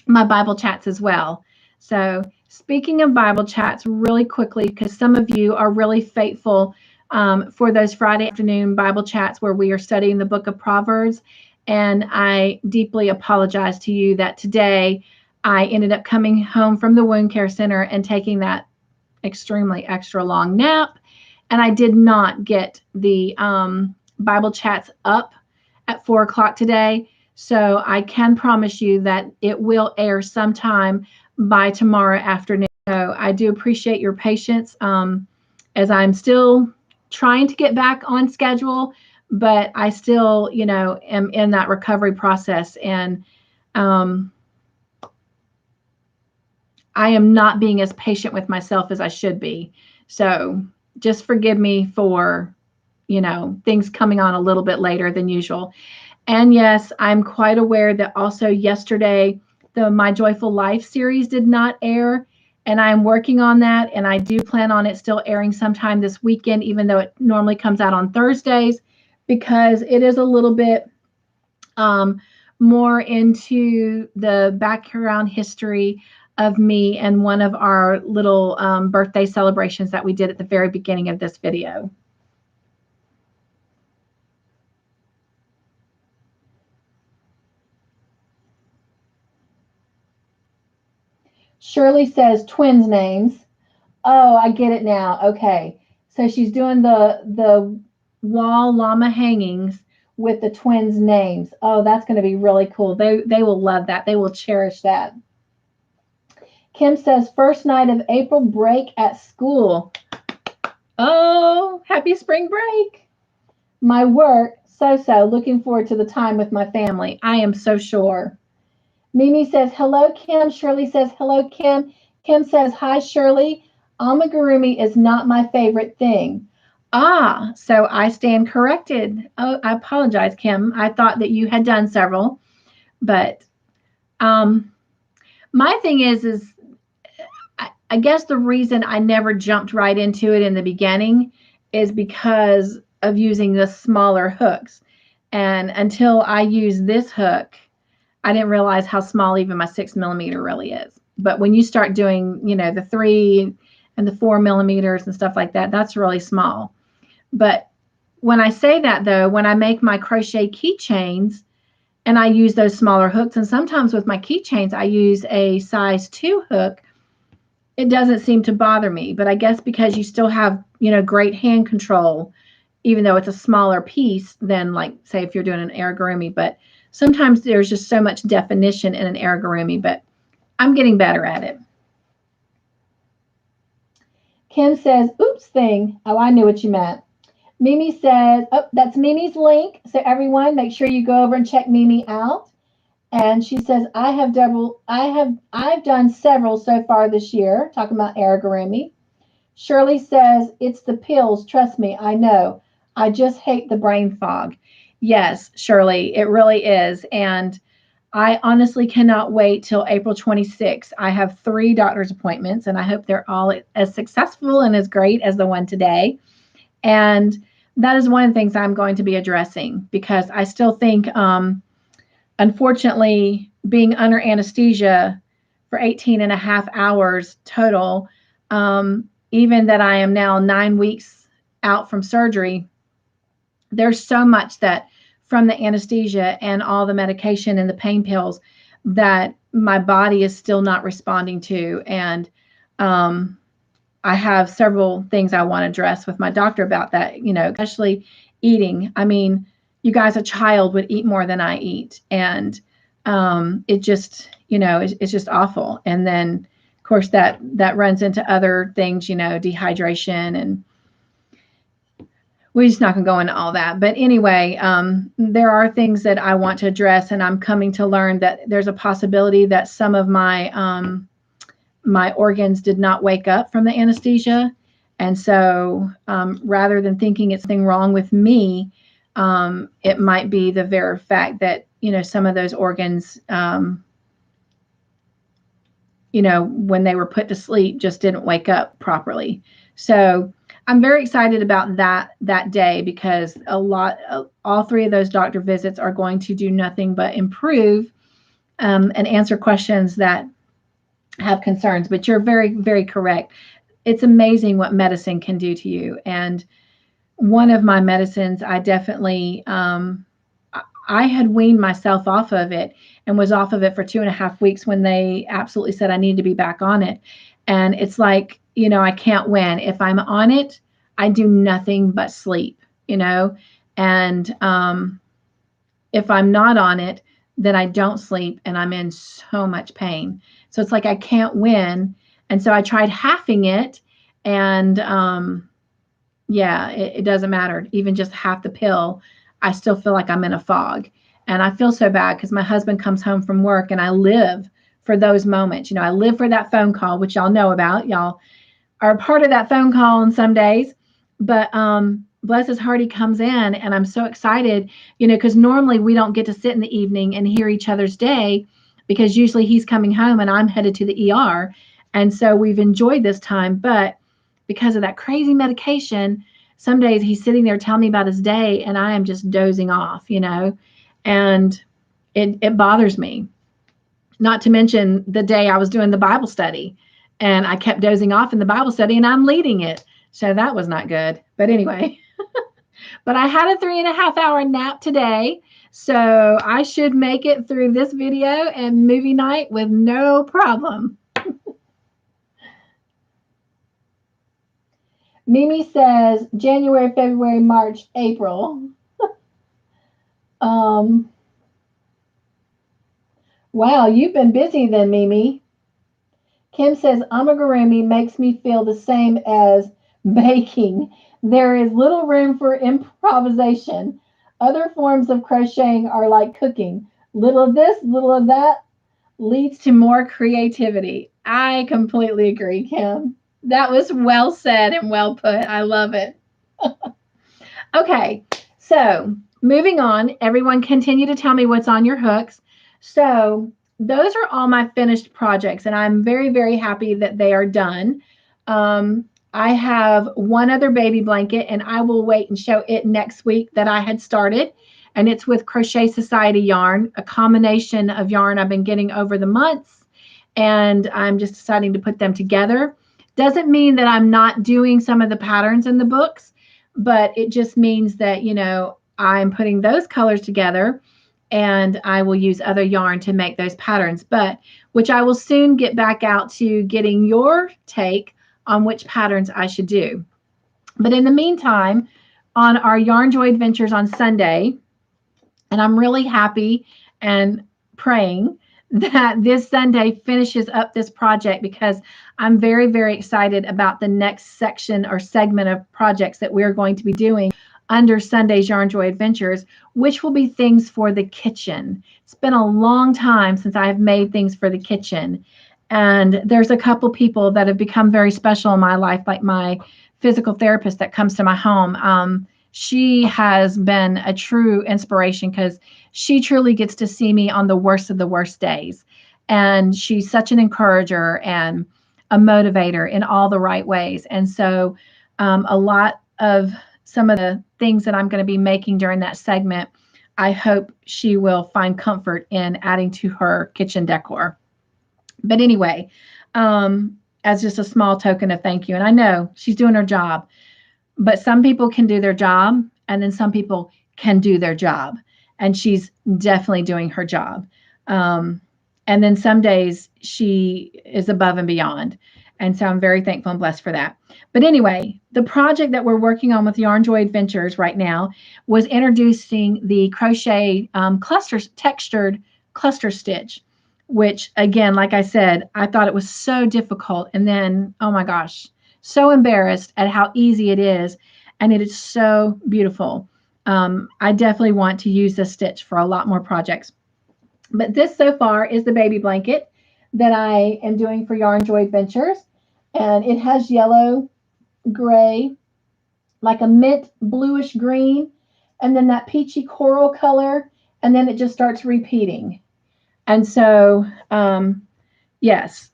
Bible chats as well. So speaking of Bible chats, really quickly, because some of you are really faithful for those Friday afternoon Bible chats where we are studying the book of Proverbs. And I deeply apologize to you that today I ended up coming home from the wound care center and taking that extremely extra long nap. And I did not get the Bible chats up at 4 o'clock today. So I can promise you that it will air sometime by tomorrow afternoon. So I do appreciate your patience as I'm still trying to get back on schedule, but I still, am in that recovery process. And I am not being as patient with myself as I should be. So just forgive me for, things coming on a little bit later than usual. And yes, I'm quite aware that also yesterday, the My Joyful Life series did not air, and I'm working on that. And I do plan on it still airing sometime this weekend, even though it normally comes out on Thursdays, because it is a little bit more into the background history of me and one of our little birthday celebrations that we did at the very beginning of this video. Shirley says twins names. Oh, I get it now. Okay. So she's doing the wall llama hangings with the twins' names. Oh, that's going to be really cool. They will love that. They will cherish that. Kim says first night of April break at school. Oh, happy spring break. My work, so looking forward to the time with my family. I am so sure. Mimi says hello, Kim. Shirley says hello, Kim. Kim says hi, Shirley. Amigurumi is not my favorite thing. Ah, so I stand corrected. Oh, I apologize, Kim. I thought that you had done several, but my thing is I guess the reason I never jumped right into it in the beginning is because of using the smaller hooks. And until I use this hook, I didn't realize how small even my 6mm really is. But when you start doing, the 3 and the 4mm and stuff like that, that's really small. But when I say that, though, when I make my crochet keychains and I use those smaller hooks, and sometimes with my keychains, I use a size 2 hook, it doesn't seem to bother me. But I guess because you still have, great hand control, even though it's a smaller piece than, like, say, if you're doing an amigurumi. But sometimes there's just so much definition in an amigurumi, but I'm getting better at it. Kim says, oops thing. Oh, I knew what you meant. Mimi says, oh, that's Mimi's link. So everyone, make sure you go over and check Mimi out. And she says, I've done several so far this year, talking about amigurumi. Shirley says, it's the pills. Trust me, I know. I just hate the brain fog. Yes, Shirley, it really is. And I honestly cannot wait till April 26th. I have 3 doctor's appointments, and I hope they're all as successful and as great as the one today. And that is one of the things I'm going to be addressing, because I still think, unfortunately, being under anesthesia for 18 and a half hours total, even that I am now 9 weeks out from surgery, there's so much that from the anesthesia and all the medication and the pain pills that my body is still not responding to. And I have several things I want to address with my doctor about that, especially eating. I mean, you guys, a child would eat more than I eat. And it just, it's just awful. And then, of course, that runs into other things, dehydration, and we're just not going to go into all that. But anyway, there are things that I want to address, and I'm coming to learn that there's a possibility that some of my my organs did not wake up from the anesthesia. And so rather than thinking it's something wrong with me, it might be the very fact that, some of those organs, when they were put to sleep, just didn't wake up properly. So I'm very excited about that day, because all 3 of those doctor visits are going to do nothing but improve and answer questions that have concerns. But you're very, very correct. It's amazing what medicine can do to you. And one of my medicines, I definitely, I had weaned myself off of it and was off of it for 2.5 weeks when they absolutely said I need to be back on it. And it's like, I can't win. If I'm on it, I do nothing but sleep, and if I'm not on it, then I don't sleep and I'm in so much pain. So it's like I can't win. And so I tried halving it, and it doesn't matter. Even just half the pill, I still feel like I'm in a fog. And I feel so bad because my husband comes home from work, and I live for those moments. I live for that phone call, which y'all know about. Y'all are a part of that phone call on some days. But bless his heart, he comes in, and I'm so excited, because normally we don't get to sit in the evening and hear each other's day, because usually he's coming home and I'm headed to the ER. And so we've enjoyed this time. But because of that crazy medication, some days he's sitting there telling me about his day, and I am just dozing off, and it bothers me. Not to mention the day I was doing the Bible study and I kept dozing off in the Bible study and I'm leading it. So that was not good. But anyway, but I had a 3.5 hour nap today. So I should make it through this video and movie night with no problem. Mimi says January, February, March, April. Wow, you've been busy then, Mimi. Kim says amigurumi makes me feel the same as baking. There is little room for improvisation. Other forms of crocheting are like cooking. Little of this, little of that leads to more creativity. I completely agree, Kim. That was well said and well put. I love it. Okay, so moving on. Everyone continue to tell me what's on your hooks. So those are all my finished projects, and I'm very, very happy that they are done. I have one other baby blanket, and I will wait and show it next week that I had started. And it's with Crochet Society yarn, a combination of yarn I've been getting over the months, and I'm just deciding to put them together. Doesn't mean that I'm not doing some of the patterns in the books, but it just means that, you know, I'm putting those colors together and I will use other yarn to make those patterns, but which I will soon get back out to getting your take on which patterns I should do. But in the meantime, on our Yarn Joy Adventures on Sunday, and I'm really happy and praying that this Sunday finishes up this project because I'm very, very excited about the next section or segment of projects that we're going to be doing under Sunday's Yarn Joy Adventures, which will be things for the kitchen. It's been a long time since I've made things for the kitchen. And there's a couple people that have become very special in my life, like my physical therapist that comes to my home. She has been a true inspiration because she truly gets to see me on the worst of the worst days. And she's such an encourager and a motivator in all the right ways. And so a lot of some of the things that I'm going to be making during that segment, I hope she will find comfort in adding to her kitchen decor. But anyway, as just a small token of thank you. And I know she's doing her job, but some people can do their job and then some people can do their job. And she's definitely doing her job. And then some days she is above and beyond. And so I'm very thankful and blessed for that. But anyway, the project that we're working on with Yarn Joy Adventures right now was introducing the crochet textured cluster stitch, which again, like I said, I thought it was so difficult. And then, oh my gosh, so embarrassed at how easy it is. And it is so beautiful. I definitely want to use this stitch for a lot more projects. But this so far is the baby blanket that I am doing for Yarn Joy Adventures. And it has yellow, gray, like a mint bluish green, and then that peachy coral color, and then it just starts repeating. And so, yes,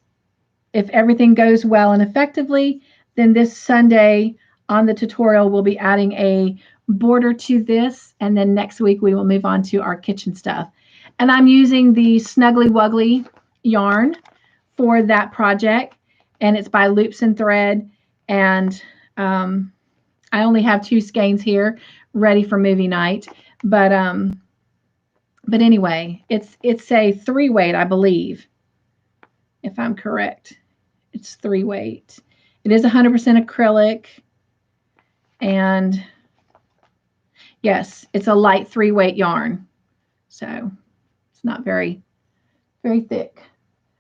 if everything goes well and effectively, then this Sunday on the tutorial, we'll be adding a border to this, and then next week we will move on to our kitchen stuff. And I'm using the Snuggly Wuggly yarn for that project, and it's by Loops and Thread. And I only have 2 skeins here ready for movie night. But anyway, it's a 3-weight, I believe, if I'm correct. It's 3-weight. It is 100% acrylic, and yes, it's a light 3-weight yarn. So it's not very, very thick.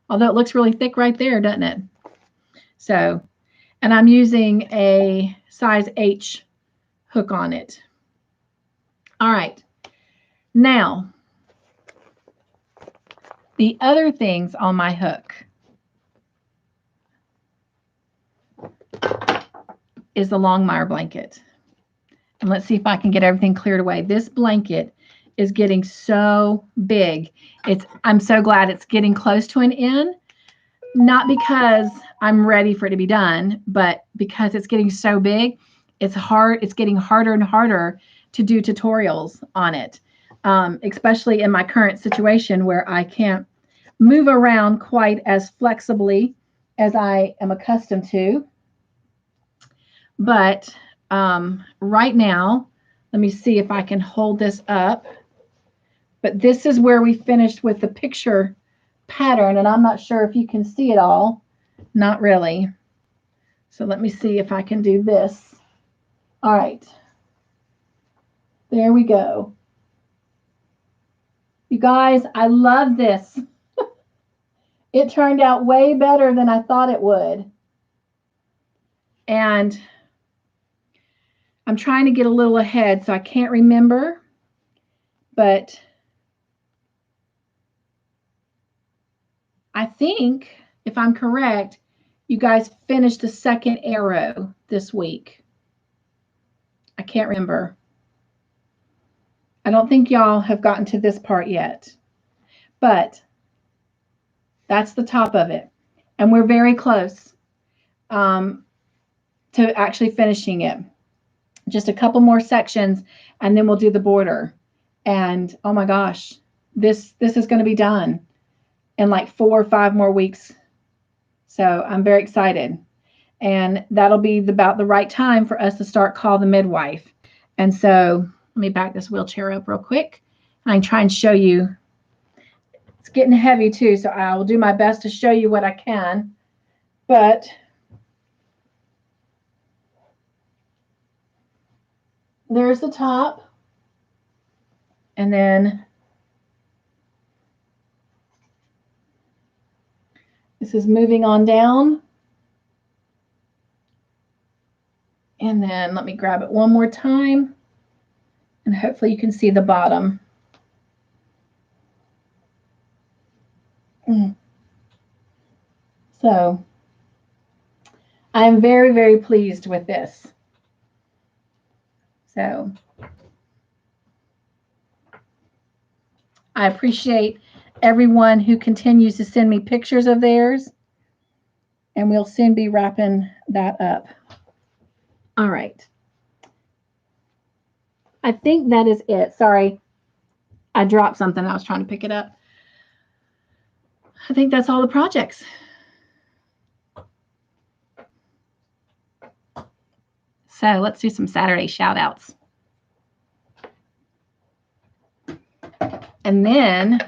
Although it looks really thick right there, doesn't it? So, and I'm using a size H hook on it. All right. Now, the other things on my hook is the Longmire blanket. And let's see if I can get everything cleared away. This blanket is getting so big. I'm so glad it's getting close to an end. Not because I'm ready for it to be done, but because it's getting so big, it's getting harder and harder to do tutorials on it. especially in my current situation where I can't move around quite as flexibly as I am accustomed to. But right now, let me see if I can hold this up. But this is where we finished with the picture pattern, and I'm not sure if you can see it all. Not really. So let me see if I can do this. All right. There we go. You guys, I love this. It turned out way better than I thought it would. And I'm trying to get a little ahead, so I can't remember. But I think, if I'm correct, you guys finished the second arrow this week. I can't remember. I don't think y'all have gotten to this part yet. But that's the top of it. And we're very close to actually finishing it. Just a couple more sections, and then we'll do the border. And oh my gosh, this is going to be done in like 4 or 5 more weeks. So I'm very excited. And that'll be about the right time for us to start Call the Midwife. And so let me back this wheelchair up real quick. And I can try and show you. It's getting heavy too, so I will do my best to show you what I can. But there's the top. And then this is moving on down. And then let me grab it one more time. And hopefully you can see the bottom. So I'm very, very pleased with this. So I appreciate everyone who continues to send me pictures of theirs. And we'll soon be wrapping that up. All right. I think that is it. Sorry, I dropped something. I was trying to pick it up. I think that's all the projects. So let's do some Saturday shout outs. And then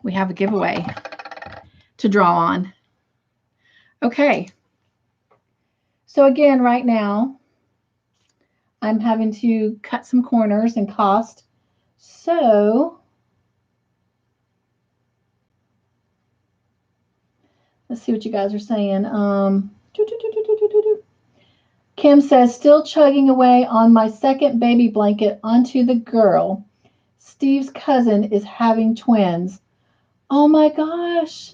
we have a giveaway to draw on. Okay. So again, right now, I'm having to cut some corners and cost. So let's see what you guys are saying. Kim says, still chugging away on my second baby blanket onto the girl. Steve's cousin is having twins. Oh my gosh.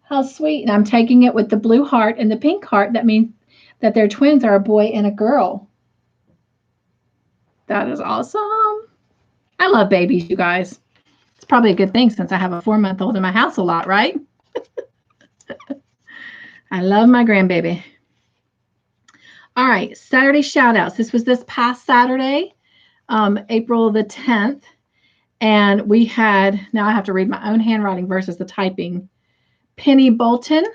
How sweet. And I'm taking it with the blue heart and the pink heart. That means that their twins are a boy and a girl. That is awesome. I love babies, you guys. It's probably a good thing since I have a 4-month-old in my house a lot, right? I love my grandbaby. All right, Saturday shout outs. This was this past Saturday, April the 10th. And we had, now I have to read my own handwriting versus the typing. Penny Bolton.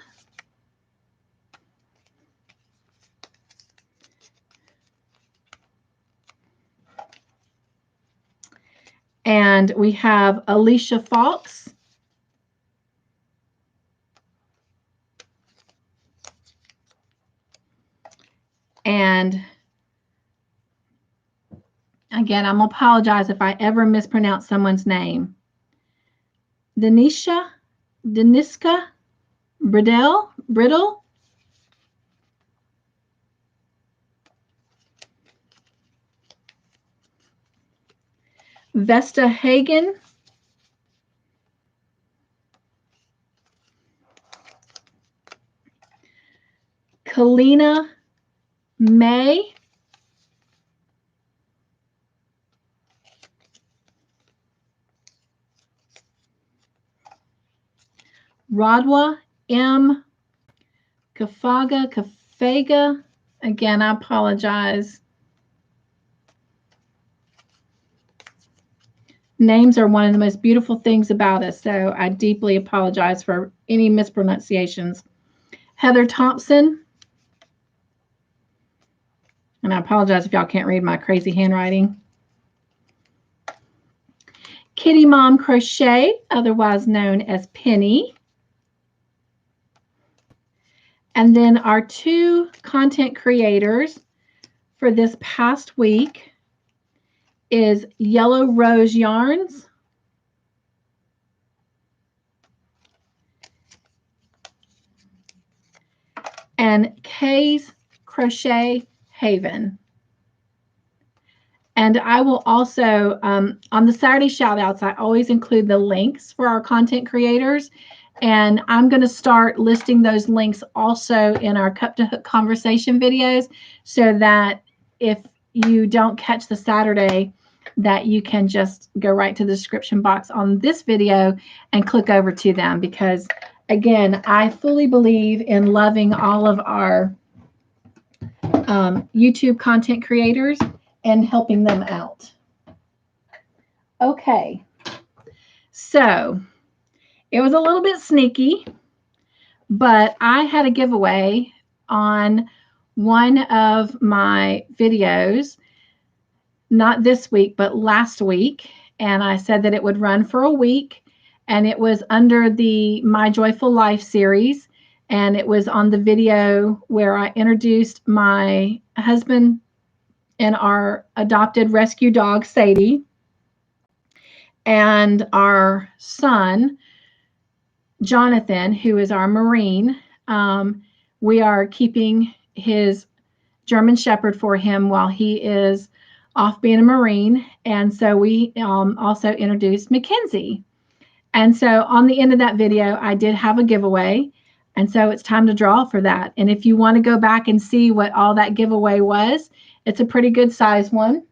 And we have Alicia Fawkes. And again, I'm going to apologize if I ever mispronounce someone's name. Deniska Brittle. Vesta Hagen. Kalina May. Rodwa M. Kafega. Again, I apologize. Names are one of the most beautiful things about us, so I deeply apologize for any mispronunciations. Heather Thompson, and I apologize if y'all can't read my crazy handwriting. Kitty Mom Crochet, otherwise known as Penny. And then our two content creators for this past week is Yellow Rose Yarns and Kay's Crochet Haven. And I will also, on the Saturday shout-outs, I always include the links for our content creators. And I'm going to start listing those links also in our Cup2Hook conversation videos so that if you don't catch the Saturday, that you can just go right to the description box on this video and click over to them. Because, again, I fully believe in loving all of our YouTube content creators and helping them out. Okay, so it was a little bit sneaky, but I had a giveaway on one of my videos, not this week, but last week. And I said that it would run for a week, and it was under the My Joyful Life series. And it was on the video where I introduced my husband and our adopted rescue dog, Sadie, and our son, Jonathan, who is our Marine. We are keeping his German Shepherd for him while he is off being a Marine. And so we also introduced Mackenzie. And so on the end of that video, I did have a giveaway. And so it's time to draw for that. And if you want to go back and see what all that giveaway was, it's a pretty good size one.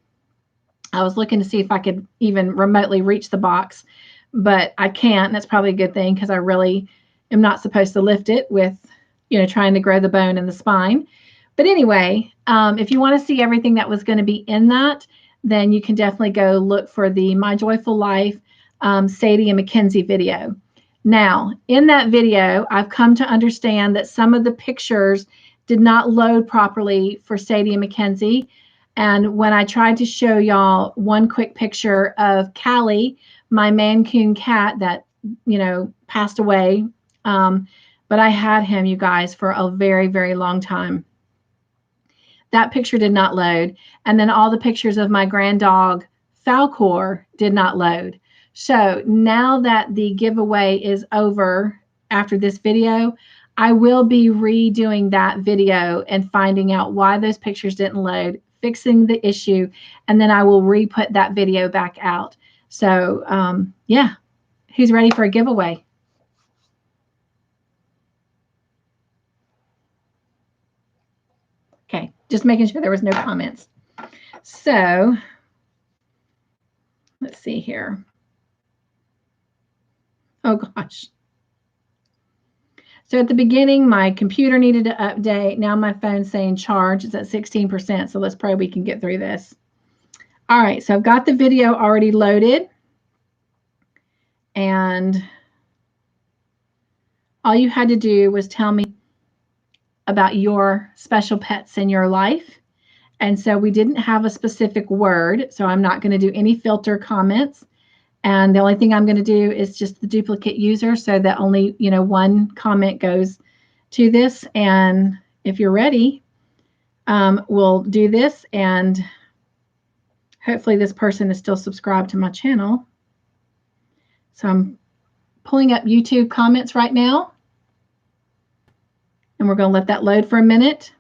I was looking to see if I could even remotely reach the box, but I can't. And that's probably a good thing because I really am not supposed to lift it with, trying to grow the bone in the spine. But anyway, if you want to see everything that was going to be in that, then you can definitely go look for the My Joyful Life Sadie and Mackenzie video. Now, in that video, I've come to understand that some of the pictures did not load properly for Sadie and Mackenzie. And when I tried to show y'all one quick picture of Callie, my Mancoon cat that, passed away, but I had him, you guys, for a very, very long time. That picture did not load. And then all the pictures of my grand dog, Falcor, did not load. So now that the giveaway is over after this video, I will be redoing that video and finding out why those pictures didn't load, fixing the issue, and then I will re-put that video back out. So, yeah, who's ready for a giveaway? Okay, just making sure there was no comments. So, let's see here. Oh, gosh. So at the beginning, my computer needed to update. Now my phone's saying charge is at 16%. So let's pray we can get through this. All right, so I've got the video already loaded. And all you had to do was tell me about your special pets in your life. And so we didn't have a specific word, so I'm not going to do any filter comments. And the only thing I'm going to do is just the duplicate user so that only, one comment goes to this. And if you're ready, we'll do this. And hopefully this person is still subscribed to my channel. So I'm pulling up YouTube comments right now. And we're going to let that load for a minute.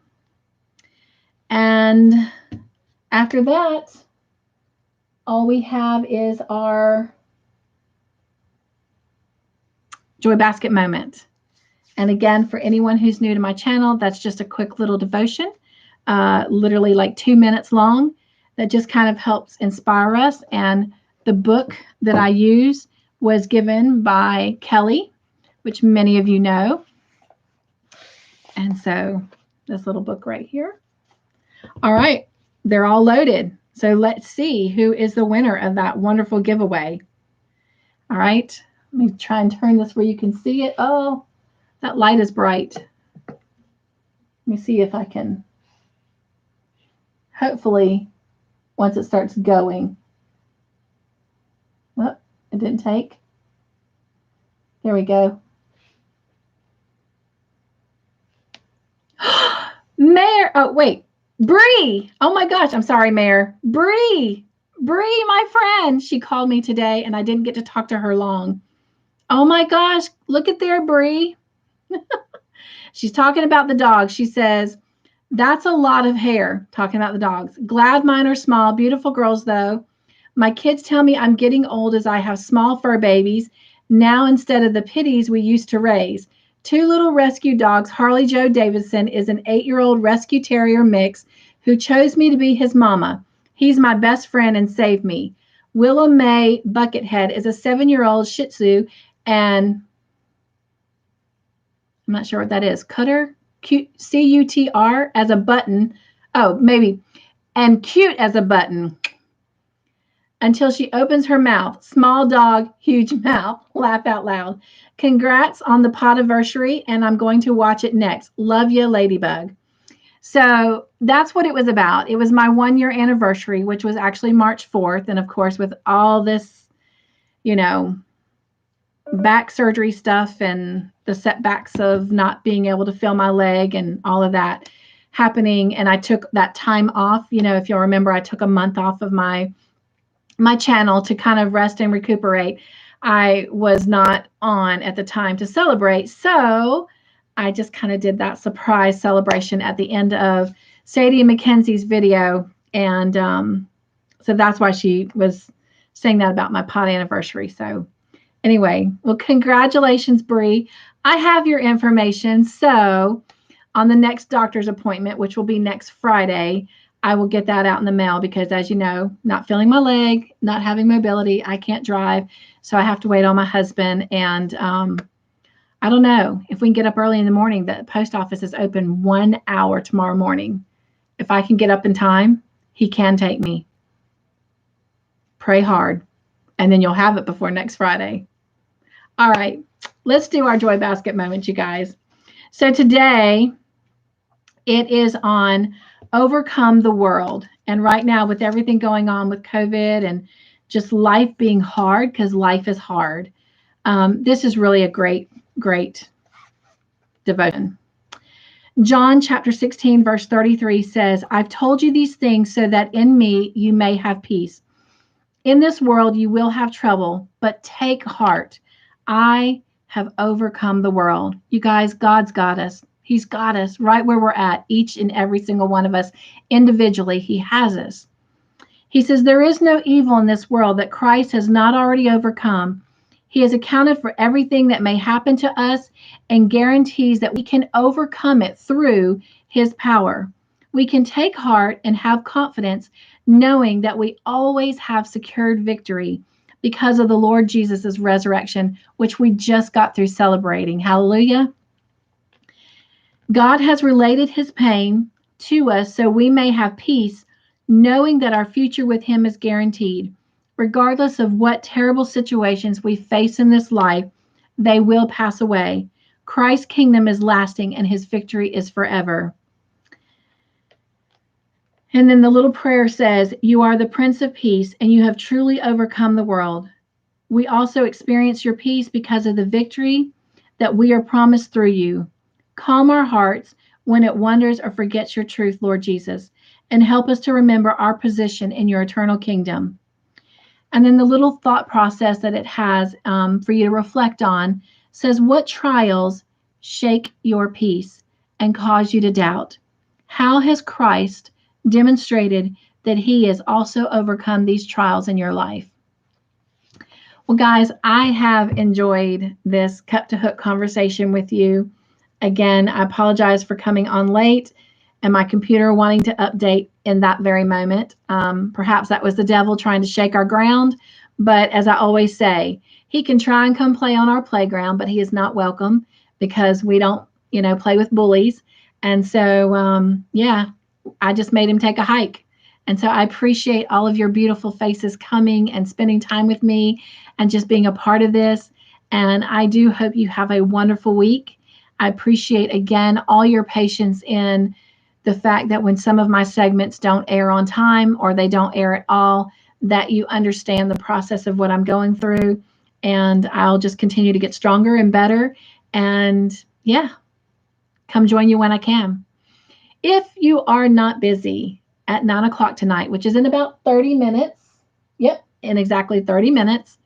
And after that, all we have is our Joy Basket moment. And again, for anyone who's new to my channel, that's just a quick little devotion, literally like 2 minutes long, that just kind of helps inspire us. And the book that I use was given by Kelly, which many of you know. And so this little book right here. All right. They're all loaded. So let's see who is the winner of that wonderful giveaway. All right. Let me try and turn this where you can see it. Oh, that light is bright. Let me see if I can, hopefully, once it starts going. Well, it didn't take. There we go. Mayor, oh, wait. Bree. Oh my gosh. I'm sorry, Mayor. Bree, my friend. She called me today and I didn't get to talk to her long. Oh my gosh. Look at there, Bree. She's talking about the dogs. She says, that's a lot of hair, talking about the dogs. Glad mine are small. Beautiful girls, though. My kids tell me I'm getting old as I have small fur babies now instead of the pitties we used to raise. 2 little rescue dogs. Harley Joe Davidson is an 8-year-old rescue terrier mix who chose me to be his mama. He's my best friend and saved me. Willow Mae Buckethead is a 7-year-old Shih Tzu, and I'm not sure what that is. Cutter, C-U-T-R, as a button. Oh, maybe. And cute as a button. Until she opens her mouth. Small dog, huge mouth. Laugh out loud. Congrats on the podiversary, and I'm going to watch it next. Love you, Ladybug. So that's what it was about. It was my 1-year anniversary, which was actually March 4th. And of course, with all this, back surgery stuff and the setbacks of not being able to feel my leg and all of that happening. And I took that time off. If you'll remember, I took a month off of my channel to kind of rest and recuperate. I was not on at the time to celebrate. So I just kind of did that surprise celebration at the end of Sadie and Mackenzie's video. And so that's why she was saying that about my pod anniversary. So anyway, well, congratulations, Bree. I have your information. So on the next doctor's appointment, which will be next Friday, I will get that out in the mail because, as you know, not feeling my leg, not having mobility, I can't drive. So I have to wait on my husband. And I don't know if we can get up early in the morning. The post office is open 1 hour tomorrow morning. If I can get up in time, he can take me. Pray hard. And then you'll have it before next Friday. All right, let's do our Joy Basket moment, you guys. So today it is on Overcome the World. And right now, with everything going on with COVID and just life being hard, because life is hard, this is really a great devotion. John chapter 16, verse 33 says, I've told you these things so that in me you may have peace. In this world you will have trouble, but take heart. I have overcome the world. You guys, God's got us. He's got us right where we're at, each and every single one of us individually. He has us. He says, there is no evil in this world that Christ has not already overcome. He has accounted for everything that may happen to us and guarantees that we can overcome it through his power. We can take heart and have confidence knowing that we always have secured victory because of the Lord Jesus' resurrection, which we just got through celebrating. Hallelujah. God has related his pain to us so we may have peace, knowing that our future with him is guaranteed. Regardless of what terrible situations we face in this life, they will pass away. Christ's kingdom is lasting and his victory is forever. And then the little prayer says, you are the Prince of Peace and you have truly overcome the world. We also experience your peace because of the victory that we are promised through you. Calm our hearts when it wanders or forgets your truth, Lord Jesus, and help us to remember our position in your eternal kingdom. And then the little thought process that it has for you to reflect on says, what trials shake your peace and cause you to doubt? How has Christ demonstrated that he has also overcome these trials in your life? Well, guys, I have enjoyed this Cup2Hook conversation with you. Again, I apologize for coming on late and my computer wanting to update in that very moment. Perhaps that was the devil trying to shake our ground. But as I always say, he can try and come play on our playground, but he is not welcome because we don't, play with bullies. And so, yeah, I just made him take a hike. And so I appreciate all of your beautiful faces coming and spending time with me and just being a part of this. And I do hope you have a wonderful week. I appreciate again all your patience in the fact that when some of my segments don't air on time or they don't air at all, that you understand the process of what I'm going through. And I'll just continue to get stronger and better. And yeah, come join you when I can. If you are not busy at 9 o'clock tonight, which is in about 30 minutes, yep, in exactly 30 minutes,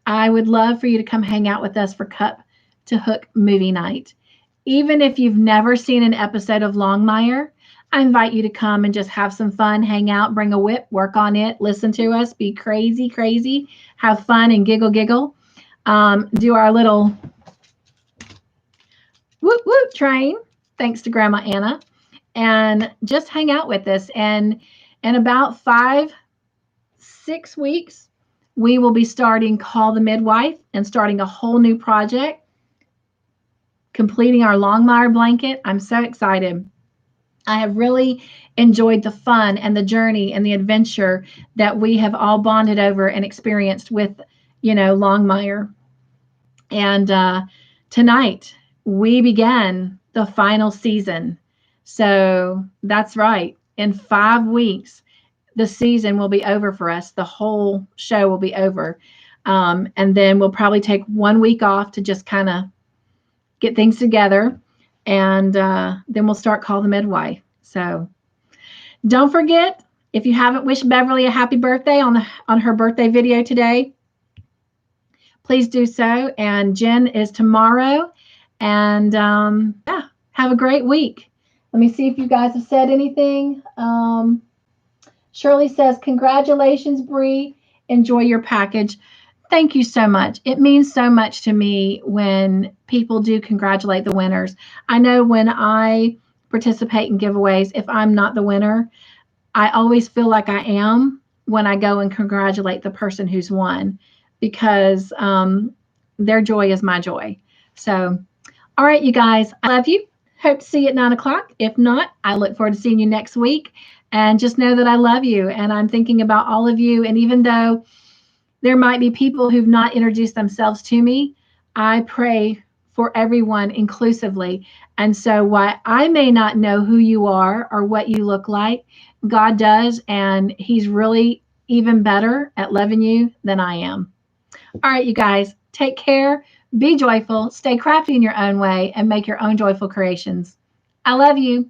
I would love for you to come hang out with us for Cup2Hook movie night. Even if you've never seen an episode of Longmire, I invite you to come and just have some fun, hang out, bring a whip, work on it, listen to us, be crazy, crazy, have fun and giggle, giggle. Do our little whoop, whoop train, thanks to Grandma Anna, and just hang out with us. And in about 5-6 weeks, we will be starting Call the Midwife and starting a whole new project, completing our Longmire blanket. I'm so excited. I have really enjoyed the fun and the journey and the adventure that we have all bonded over and experienced with, Longmire. And tonight we began the final season. So that's right. In 5 weeks, the season will be over for us. The whole show will be over. And then we'll probably take 1 week off to just kind of get things together. And then we'll start Call the Midwife. So don't forget, if you haven't wished Beverly a happy birthday on her birthday video today, please do so. And Jen is tomorrow. And yeah, have a great week. Let me see if you guys have said anything. Shirley says, congratulations, Bree. Enjoy your package. Thank you so much. It means so much to me when people do congratulate the winners. I know when I participate in giveaways, if I'm not the winner, I always feel like I am when I go and congratulate the person who's won, because their joy is my joy. So, all right, you guys, I love you. Hope to see you at 9 o'clock. If not, I look forward to seeing you next week. And just know that I love you and I'm thinking about all of you. And even though there might be people who've not introduced themselves to me, I pray for everyone inclusively. And so while I may not know who you are or what you look like, God does. And he's really even better at loving you than I am. All right, you guys, take care. Be joyful, stay crafty in your own way, and make your own joyful creations. I love you.